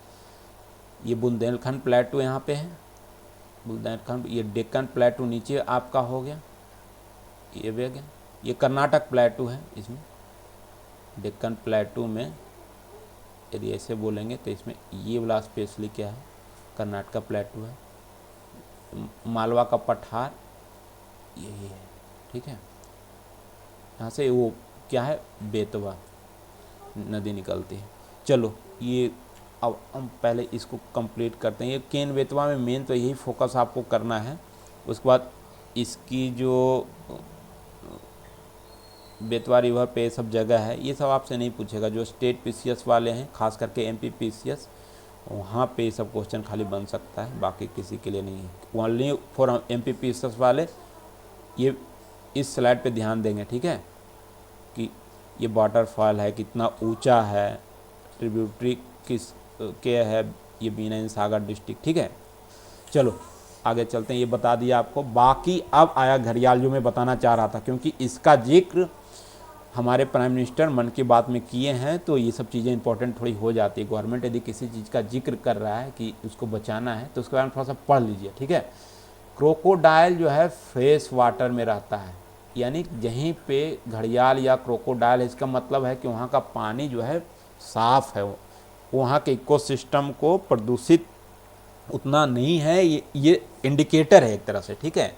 Speaker 1: ये बुंदेलखंड प्लेटू यहाँ पे है, बुंदेलखंड। ये डेक्कन प्लेटू नीचे आपका हो गया, ये भी गया। ये कर्नाटक प्लेटू है। इसमें डेक्कन प्लेटू में यदि ऐसे बोलेंगे तो इसमें ये वाला स्पेशली क्या है, कर्नाटक प्लेटू है। मालवा का पठार यही है। ठीक है, यहाँ से वो क्या है, बेतवा नदी निकलती है। चलो ये अब हम पहले इसको कंप्लीट करते हैं। ये केन बेतवा में मेन तो यही फोकस आपको करना है। उसके बाद इसकी जो बेतवा रिवर पे ये सब जगह है, ये सब आपसे नहीं पूछेगा। जो स्टेट पीसीएस वाले हैं, खास करके एमपी पीसीएस, वहाँ पे ये सब क्वेश्चन खाली बन सकता है, बाकी किसी के लिए नहीं है। ओनली फॉर एमपी पीसीएस वाले ये इस स्लाइड पे ध्यान देंगे, ठीक है, कि ये वाटरफॉल है, कितना ऊंचा है, ट्रिब्यूटरी किस के है, ये बीना सागर डिस्ट्रिक्ट, ठीक है। चलो आगे चलते हैं, ये बता दिया आपको। बाकी अब आया घड़ियाल, जो मैं बताना चाह रहा था, क्योंकि इसका जिक्र हमारे प्राइम मिनिस्टर मन की बात में किए हैं, तो ये सब चीज़ें इंपॉर्टेंट थोड़ी हो जाती है। गवर्नमेंट यदि किसी चीज़ का जिक्र कर रहा है कि उसको बचाना है, तो उसके बारे में थोड़ा सा पढ़ लीजिए, ठीक है। क्रोकोडाइल जो है फ्रेश वाटर में रहता है, यानी जहीं पे घड़ियाल या क्रोकोडाइल है, इसका मतलब है कि वहाँ का पानी जो है साफ़ है, वहाँ के इकोसिस्टम को प्रदूषित उतना नहीं है। ये इंडिकेटर है एक तरह से, ठीक है।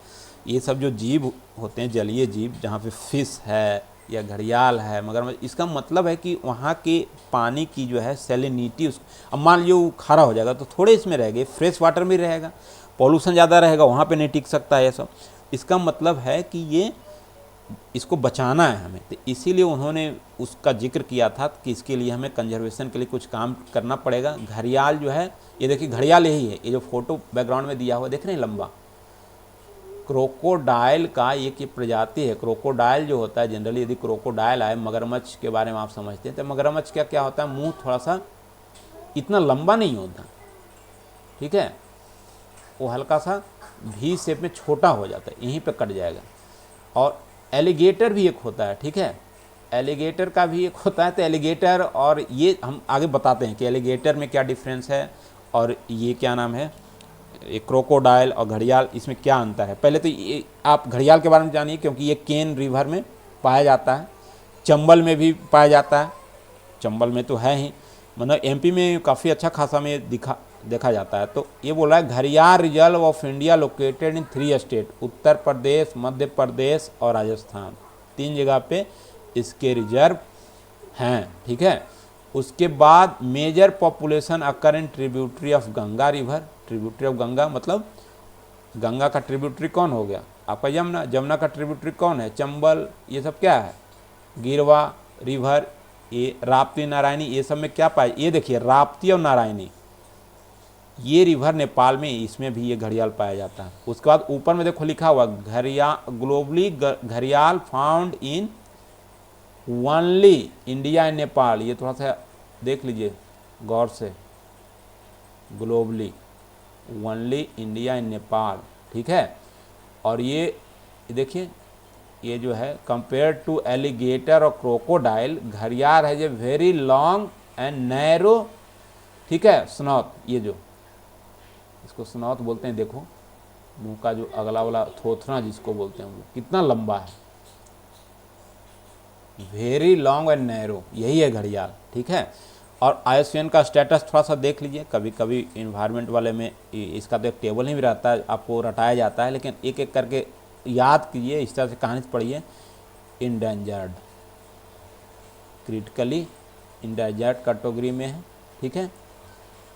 Speaker 1: ये सब जो जीव होते हैं, जलीय जीव, जहाँ पे फिश है या घड़ियाल है, मगर इसका मतलब है कि वहाँ के पानी की जो है सैलिनिटी, अब मान लीजिए वो खारा हो जाएगा तो थोड़े इसमें रहेगा, फ्रेश वाटर में रहेगा, पॉल्यूशन ज़्यादा रहेगा, वहाँ पे नहीं टिक सकता है ये सब। इसका मतलब है कि ये इसको बचाना है हमें, तो इसीलिए उन्होंने उसका जिक्र किया था कि इसके लिए हमें कंजर्वेशन के लिए कुछ काम करना पड़ेगा। घड़ियाल जो है, ये देखिए घड़ियाल यही है, ये जो फोटो बैकग्राउंड में दिया हुआ देख रहे हैं लंबा, क्रोकोडाइल का एक प्रजाति है। क्रोकोडाइल जो होता है जनरली, यदि क्रोकोडाइल आए, मगरमच्छ के बारे में आप समझते हैं, तो मगरमच्छ का क्या होता है, मुंह थोड़ा सा इतना लंबा नहीं होता, ठीक है, वो हल्का सा भी शेप में छोटा हो जाता है, यहीं पे कट जाएगा। और एलिगेटर भी एक होता है, ठीक है, एलिगेटर का भी एक होता है। तो एलिगेटर और ये हम आगे बताते हैं कि एलिगेटर में क्या डिफरेंस है, और ये क्या नाम है, ये क्रोकोडाइल और घड़ियाल, इसमें क्या अंतर है। पहले तो ये आप घड़ियाल के बारे में जानिए, क्योंकि ये केन रिवर में पाया जाता है, चंबल में भी पाया जाता है, चंबल में तो है ही, मतलब एमपी में काफ़ी अच्छा खासा में देखा जाता है। तो ये बोला है घड़ियाल reserve of India located in 3 state, Uttar Pradesh, Madhya Pradesh और राजस्थान, 3 जगह पे इसके रिजर्व हैं, ठीक है। उसके बाद major population occur in tributary of Ganga river, tributary of Ganga मतलब गंगा का ट्रिब्यूटरी कौन हो गया आपका, यमुना, जमुना का ट्रिब्यूटरी कौन है, चंबल, ये सब क्या है, गिरवा रिवर, ये राप्ती, नारायणी, ये सब में क्या पाए, ये देखिए राप्ती और नारायणी, ये रिवर नेपाल में, इसमें भी ये घड़ियाल पाया जाता है। उसके बाद ऊपर में देखो लिखा हुआ ग्लोबली घड़ियाल found in only India and Nepal, ये थोड़ा सा देख लीजिए गौर से, globally only India and Nepal, ठीक है। और ये देखिए, ये जो है कंपेयर टू एलिगेटर और क्रोकोडाइल, घड़ियाल है जो वेरी लॉन्ग एंड नैरो, ठीक है, स्नॉट, ये जो इसको स्नॉट बोलते हैं, देखो मुंह का जो अगला वाला थोथना जिसको बोलते हैं, वो कितना लंबा है, वेरी लॉन्ग एंड नैरो, यही है घड़ियाल, ठीक है। और IUCN का स्टेटस थोड़ा सा देख लीजिए, कभी कभी इन्वायरमेंट वाले में इसका तो एक टेबल ही भी रहता है, आपको रटाया जाता है, लेकिन एक एक करके याद कीजिए, इस तरह से कहानी पढ़िए। इंडेंजर्ड, क्रिटिकली इंडेंजर्ड कैटेगरी में है, ठीक है।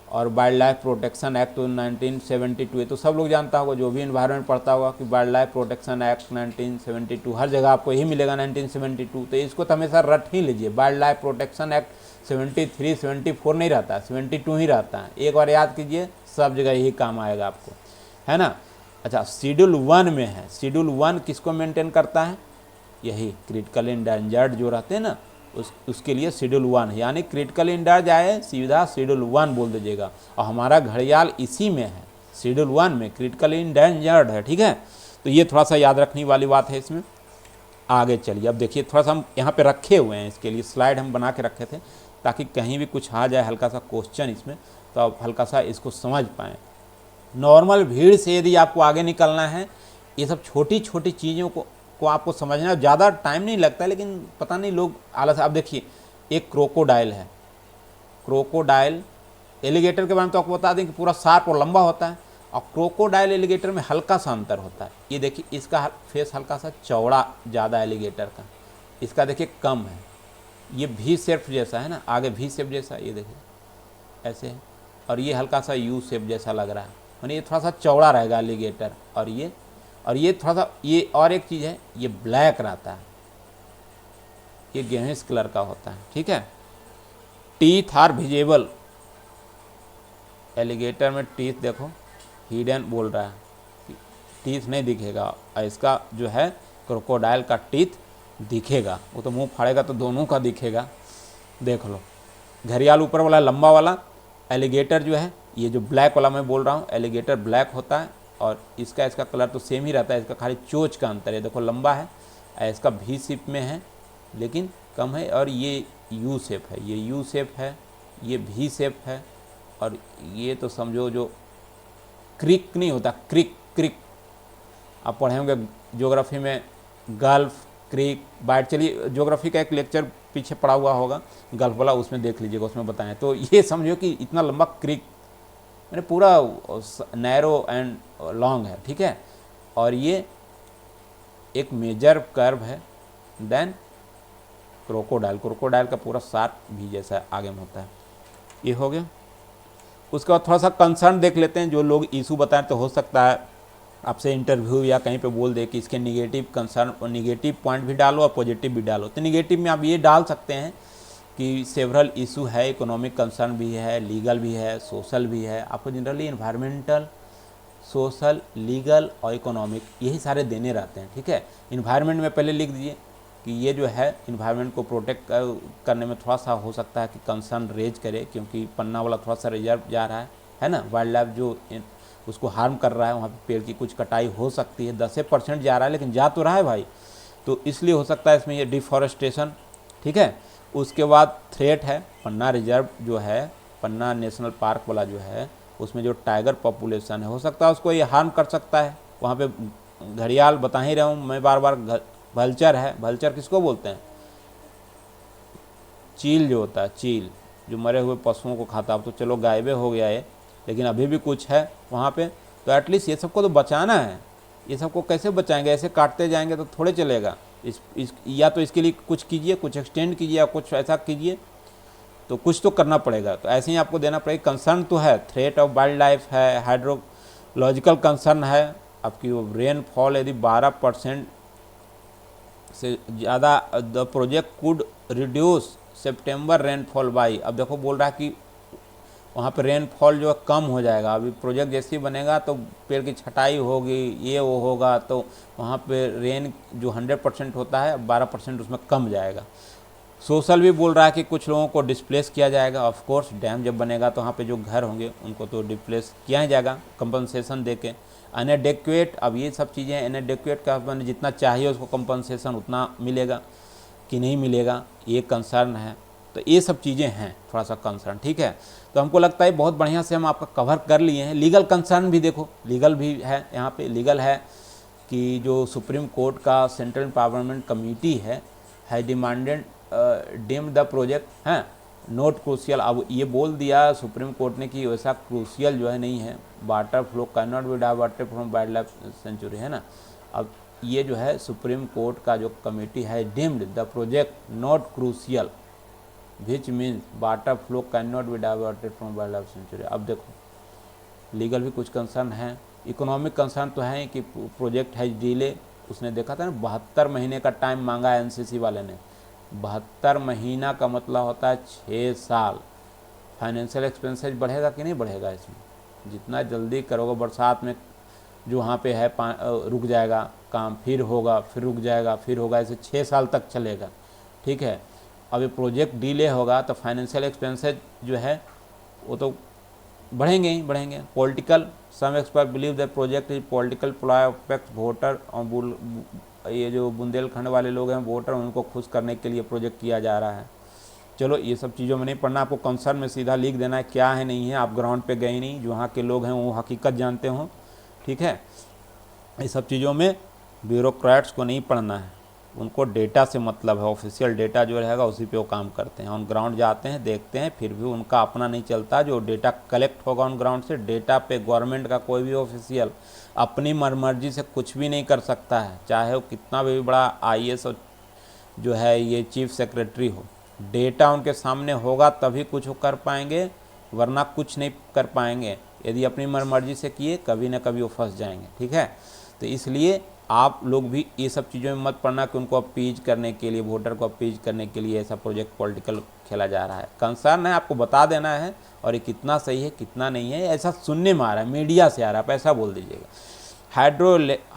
Speaker 1: और वाइल्ड लाइफ प्रोटेक्शन एक्ट 1972, ये तो सब लोग जानता होगा, जो भी इन्वायरमेंट पढ़ता होगा, कि वाइल्ड लाइफ प्रोटेक्शन एक्ट 1972, हर जगह आपको यही मिलेगा 1972, तो इसको तो हमेशा रट ही लीजिए। वाइल्ड लाइफ प्रोटेक्शन एक्ट 73, 74 नहीं रहता है, 72 ही रहता है, एक बार याद कीजिए, सब जगह यही काम आएगा आपको, है ना। अच्छा, शेड्यूल 1 में है, शेड्यूल 1 किसको मेंटेन करता है, यही क्रिटिकल इंडेंजर्ड जो रहते हैं ना, उसके लिए शेड्यूल 1 है, यानी क्रिटिकल इंडेंजर्ड आए सीधा शेड्यूल 1 बोल दीजिएगा। और हमारा घड़ियाल इसी में है, शेड्यूल 1 में क्रिटिकल इंडेंजर्ड है, ठीक है। तो ये थोड़ा सा याद रखने वाली बात है इसमें। आगे चलिए, अब देखिए थोड़ा सा हम यहाँ पे रखे हुए हैं, इसके लिए स्लाइड हम बना के रखे थे, ताकि कहीं भी कुछ आ जाए हल्का सा क्वेश्चन इसमें, तो आप हल्का सा इसको समझ पाएँ। नॉर्मल भीड़ से यदि आपको आगे निकलना है, ये सब छोटी छोटी चीज़ों को आपको समझना, ज़्यादा टाइम नहीं लगता, लेकिन पता नहीं लोग आलस। अब देखिए, एक क्रोकोडाइल है, क्रोकोडाइल, एलिगेटर के बारे में तो आपको बता दें कि पूरा शार्प और लंबा होता है, और क्रोकोडाइल एलिगेटर में हल्का सा अंतर होता है। ये देखिए, इसका फेस हल्का सा चौड़ा ज़्यादा एलिगेटर का, इसका देखिए कम है, ये भी शेप जैसा है ना, आगे भी शेप जैसा, ये देखिए ऐसे है, और ये हल्का सा यू शेप जैसा लग रहा है, यानी ये थोड़ा सा चौड़ा रहेगा एलिगेटर। और ये थोड़ा सा, ये और एक चीज़ है, ये ब्लैक रहता है, ये गेहूं कलर का होता है, ठीक है। टीथ आर विजिबल, एलिगेटर में टीथ देखो हिडन बोल रहा है, टीथ नहीं दिखेगा, और इसका जो है क्रोकोडाइल का टीथ दिखेगा, वो तो मुंह फाड़ेगा तो दोनों का दिखेगा। देख लो, घड़ियाल ऊपर वाला लंबा वाला, एलिगेटर जो है ये जो ब्लैक वाला मैं बोल रहा हूँ, एलिगेटर ब्लैक होता है, और इसका कलर तो सेम ही रहता है, इसका खाली चोंच का अंतर है, देखो लंबा है, इसका भी शेप में है लेकिन कम है, और ये यू शेप है, ये यू शेप है, ये भी शेप है, और ये तो समझो जो क्रिक नहीं होता, क्रिक आप पढ़े होंगे ज्योग्राफी में, गल्फ, क्रिक, बाइट, चलिए ज्योग्राफी का एक लेक्चर पीछे पड़ा हुआ होगा गल्फ वाला, उसमें देख लीजिएगा, उसमें बताएं। तो ये समझो कि इतना लंबा क्रिक मैंने पूरा नैरो एंड लॉन्ग है, ठीक है, और ये एक मेजर कर्व है। देन क्रोकोडाइल का पूरा शार्प भी जैसा आगे में होता है। ये हो गया। उसके बाद थोड़ा सा कंसर्न देख लेते हैं, जो लोग इशू बताएं, तो हो सकता है आपसे इंटरव्यू या कहीं पे बोल दे कि इसके निगेटिव कंसर्न और निगेटिव पॉइंट भी डालो और पॉजिटिव भी डालो। तो निगेटिव में आप ये डाल सकते हैं कि सेवरल इशू है, इकोनॉमिक कंसर्न भी है, लीगल भी है, सोशल भी है। आपको जनरली इन्वायरमेंटल, सोशल, लीगल और इकोनॉमिक यही सारे देने रहते हैं, ठीक है। इन्वायरमेंट में पहले लिख दीजिए कि ये जो है इन्वायरमेंट को प्रोटेक्ट करने में थोड़ा सा हो सकता है कि कंसर्न रेज करे, क्योंकि पन्ना वाला थोड़ा सा रिजर्व जा रहा है ना, वाइल्ड लाइफ जो उसको हार्म कर रहा है, वहाँ पे पेड़ की कुछ कटाई हो सकती है, 10% जा रहा है लेकिन जा तो रहा है भाई, तो इसलिए हो सकता है इसमें ये डिफॉरेस्टेशन, ठीक है। उसके बाद थ्रेट है, पन्ना रिजर्व जो है, पन्ना नेशनल पार्क वाला जो है, उसमें जो टाइगर पॉपुलेशन है, हो सकता है उसको ये हार्म कर सकता है। वहाँ पे घड़ियाल बता ही रहा हूँ मैं बार बार, भल्चर है, भल्चर किसको बोलते हैं, चील जो होता है, चील जो मरे हुए पशुओं को खाता। अब तो चलो गायबे हो गया है, लेकिन अभी भी कुछ है वहाँ पे, तो एटलीस्ट ये सबको तो बचाना है। ये सबको कैसे बचाएंगे, ऐसे काटते जाएंगे तो थोड़े चलेगा। या तो इसके लिए कुछ कीजिए, कुछ एक्सटेंड कीजिए या कुछ ऐसा कीजिए, तो कुछ तो करना पड़ेगा। तो ऐसे ही आपको देना पड़ेगा। कंसर्न तो है, थ्रेट ऑफ वाइल्ड लाइफ है, हाइड्रोलॉजिकल कंसर्न है, आपकी रेनफॉल यदि 12% से ज़्यादा, the project could reduce September rainfall by. अब देखो बोल रहा है कि वहाँ पे रेनफॉल जो है कम हो जाएगा। अभी प्रोजेक्ट जैसे ही बनेगा तो पेड़ की छटाई होगी, ये वो होगा, तो वहाँ पे रेन जो 100% होता है 12% उसमें कम जाएगा। सोशल भी बोल रहा है कि कुछ लोगों को डिस्प्लेस किया जाएगा। ऑफ कोर्स डैम जब बनेगा तो वहाँ पे जो घर होंगे उनको तो डिस्प्लेस किया ही जाएगा कंपनसेशन देके। अनएडेक्वेट, अब ये सब चीज़ें अनएडेक्वेट का मैंने जितना चाहिए उसको कंपनसेशन उतना मिलेगा कि नहीं मिलेगा, ये कंसर्न है। तो ये सब चीज़ें हैं थोड़ा सा कंसर्न, ठीक है। तो हमको लगता है बहुत बढ़िया से हम आपका कवर कर लिए हैं। लीगल कंसर्न भी देखो, लीगल भी है यहाँ पे। लीगल है कि जो सुप्रीम कोर्ट का सेंट्रल एम्पावरमेंट कमेटी है डिमांडेड डीम्ड द प्रोजेक्ट है नोट क्रूशियल। अब ये बोल दिया सुप्रीम कोर्ट ने कि वैसा क्रूशियल जो है नहीं है, water flow can not be diverted from wild life sanctuary, है ना। अब ये जो है सुप्रीम कोर्ट का जो कमेटी है deemed the project not crucial which means water flow can not be diverted from wild life sanctuary. अब देखो लीगल भी कुछ कंसर्न है, इकोनॉमिक कंसर्न तो है कि प्रोजेक्ट है डिले। उसने देखा था ना 72 महीने का टाइम मांगा है एनसीसी वाले ने। 72 महीना का मतलब होता है 6 साल। फाइनेंशियल एक्सपेंसेस बढ़ेगा कि नहीं बढ़ेगा इसमें? जितना जल्दी करोगे, बरसात में जो वहाँ पे है रुक जाएगा काम, फिर होगा, फिर रुक जाएगा, फिर होगा, ऐसे 6 साल तक चलेगा, ठीक है। अब ये प्रोजेक्ट डिले होगा तो फाइनेंशियल एक्सपेंसेस जो है वो तो बढ़ेंगे ही बढ़ेंगे। Political, some expert believe the project is political ploy affect voter. और ये जो बुंदेलखंड वाले लोग हैं वोटर, उनको खुश करने के लिए प्रोजेक्ट किया जा रहा है। चलो ये सब चीज़ों में नहीं पढ़ना, आपको कंसर्न में सीधा लिख देना है क्या है नहीं है। आप ग्राउंड पे गए नहीं, जो वहाँ के लोग हैं वो हकीकत जानते हो, ठीक है। ये सब चीज़ों में ब्यूरोक्रेट्स को नहीं पढ़ना है, उनको डेटा से मतलब है। ऑफिशियल डेटा जो रहेगा उसी पे वो काम करते हैं। ऑन ग्राउंड जाते हैं, देखते हैं, फिर भी उनका अपना नहीं चलता। जो डेटा कलेक्ट होगा ऑन ग्राउंड से, डेटा पे गवर्नमेंट का कोई भी ऑफिशियल अपनी मर्जी से कुछ भी नहीं कर सकता है, चाहे वो कितना भी बड़ा IAS जो है ये चीफ सेक्रेटरी हो, डेटा उनके सामने होगा तभी कुछ कर पाएंगे, वरना कुछ नहीं कर पाएंगे। यदि अपनी मर्जी से किए कभी ना कभी वो फंस जाएंगे। ठीक है, तो इसलिए आप लोग भी ये सब चीज़ों में मत पड़ना कि उनको अपीज करने के लिए, वोटर को अपीज करने के लिए ऐसा प्रोजेक्ट पॉलिटिकल खेला जा रहा है। कंसर्न है आपको बता देना है, और ये कितना सही है कितना नहीं है ऐसा सुनने में आ रहा है, मीडिया से आ रहा है, आप ऐसा बोल दीजिएगा।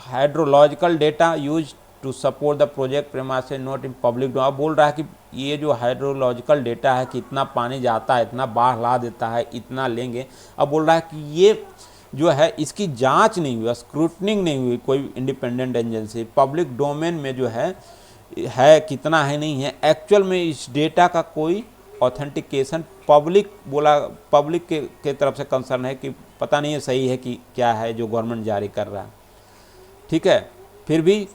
Speaker 1: Hydrological data use to support the project premise not in public domain. अब बोल रहा है कि ये जो हाइड्रोलॉजिकल डेटा है कि इतना पानी जाता है, इतना बाढ़ ला देता है, इतना लेंगे। अब बोल रहा है कि ये जो है इसकी जांच नहीं हुई, स्क्रूटनिंग नहीं हुई, कोई इंडिपेंडेंट एजेंसी पब्लिक डोमेन में जो है कितना है नहीं है। एक्चुअल में इस डेटा का कोई ऑथेंटिकेशन पब्लिक के तरफ से कंसर्न है कि पता नहीं है सही है कि क्या है जो गवर्नमेंट जारी कर रहा है। ठीक है, फिर भी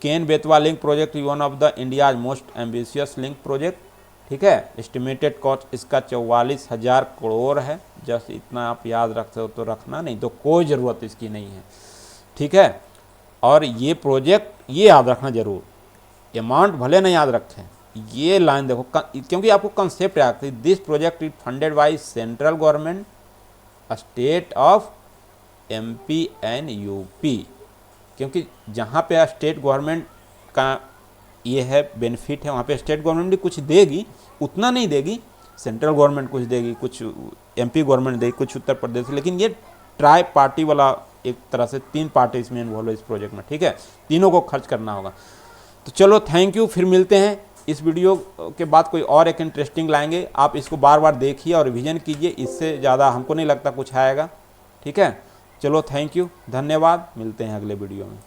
Speaker 1: Ken Betwa link project one of the India's most ambitious link project. ठीक है, एस्टिमेटेड कॉस्ट इसका 44,000 करोड़ है। जस्ट इतना आप याद रखते हो तो रखना, नहीं तो कोई ज़रूरत इसकी नहीं है। ठीक है, और ये प्रोजेक्ट ये याद रखना जरूर, अमाउंट भले नहीं याद रखें, ये लाइन देखो क्योंकि आपको कंसेप्ट याद है। This project is funded by central government, state of MP and UP, क्योंकि जहाँ पे स्टेट गवर्नमेंट का ये है बेनिफिट है, वहाँ पे स्टेट गवर्नमेंट भी कुछ देगी, उतना नहीं देगी, सेंट्रल गवर्नमेंट कुछ देगी, कुछ MP गवर्नमेंट देगी, कुछ उत्तर प्रदेश, लेकिन ये ट्राई पार्टी वाला एक तरह से 3 पार्टी इसमें इन्वॉल्व है इस प्रोजेक्ट में। ठीक है, तीनों को खर्च करना होगा। तो चलो थैंक यू, फिर मिलते हैं। इस वीडियो के बाद कोई और एक इंटरेस्टिंग लाएंगे, आप इसको बार बार देखिए और रिवीजन कीजिए, इससे ज़्यादा हमको नहीं लगता कुछ आएगा। ठीक है, चलो थैंक यू, धन्यवाद, मिलते हैं अगले वीडियो में।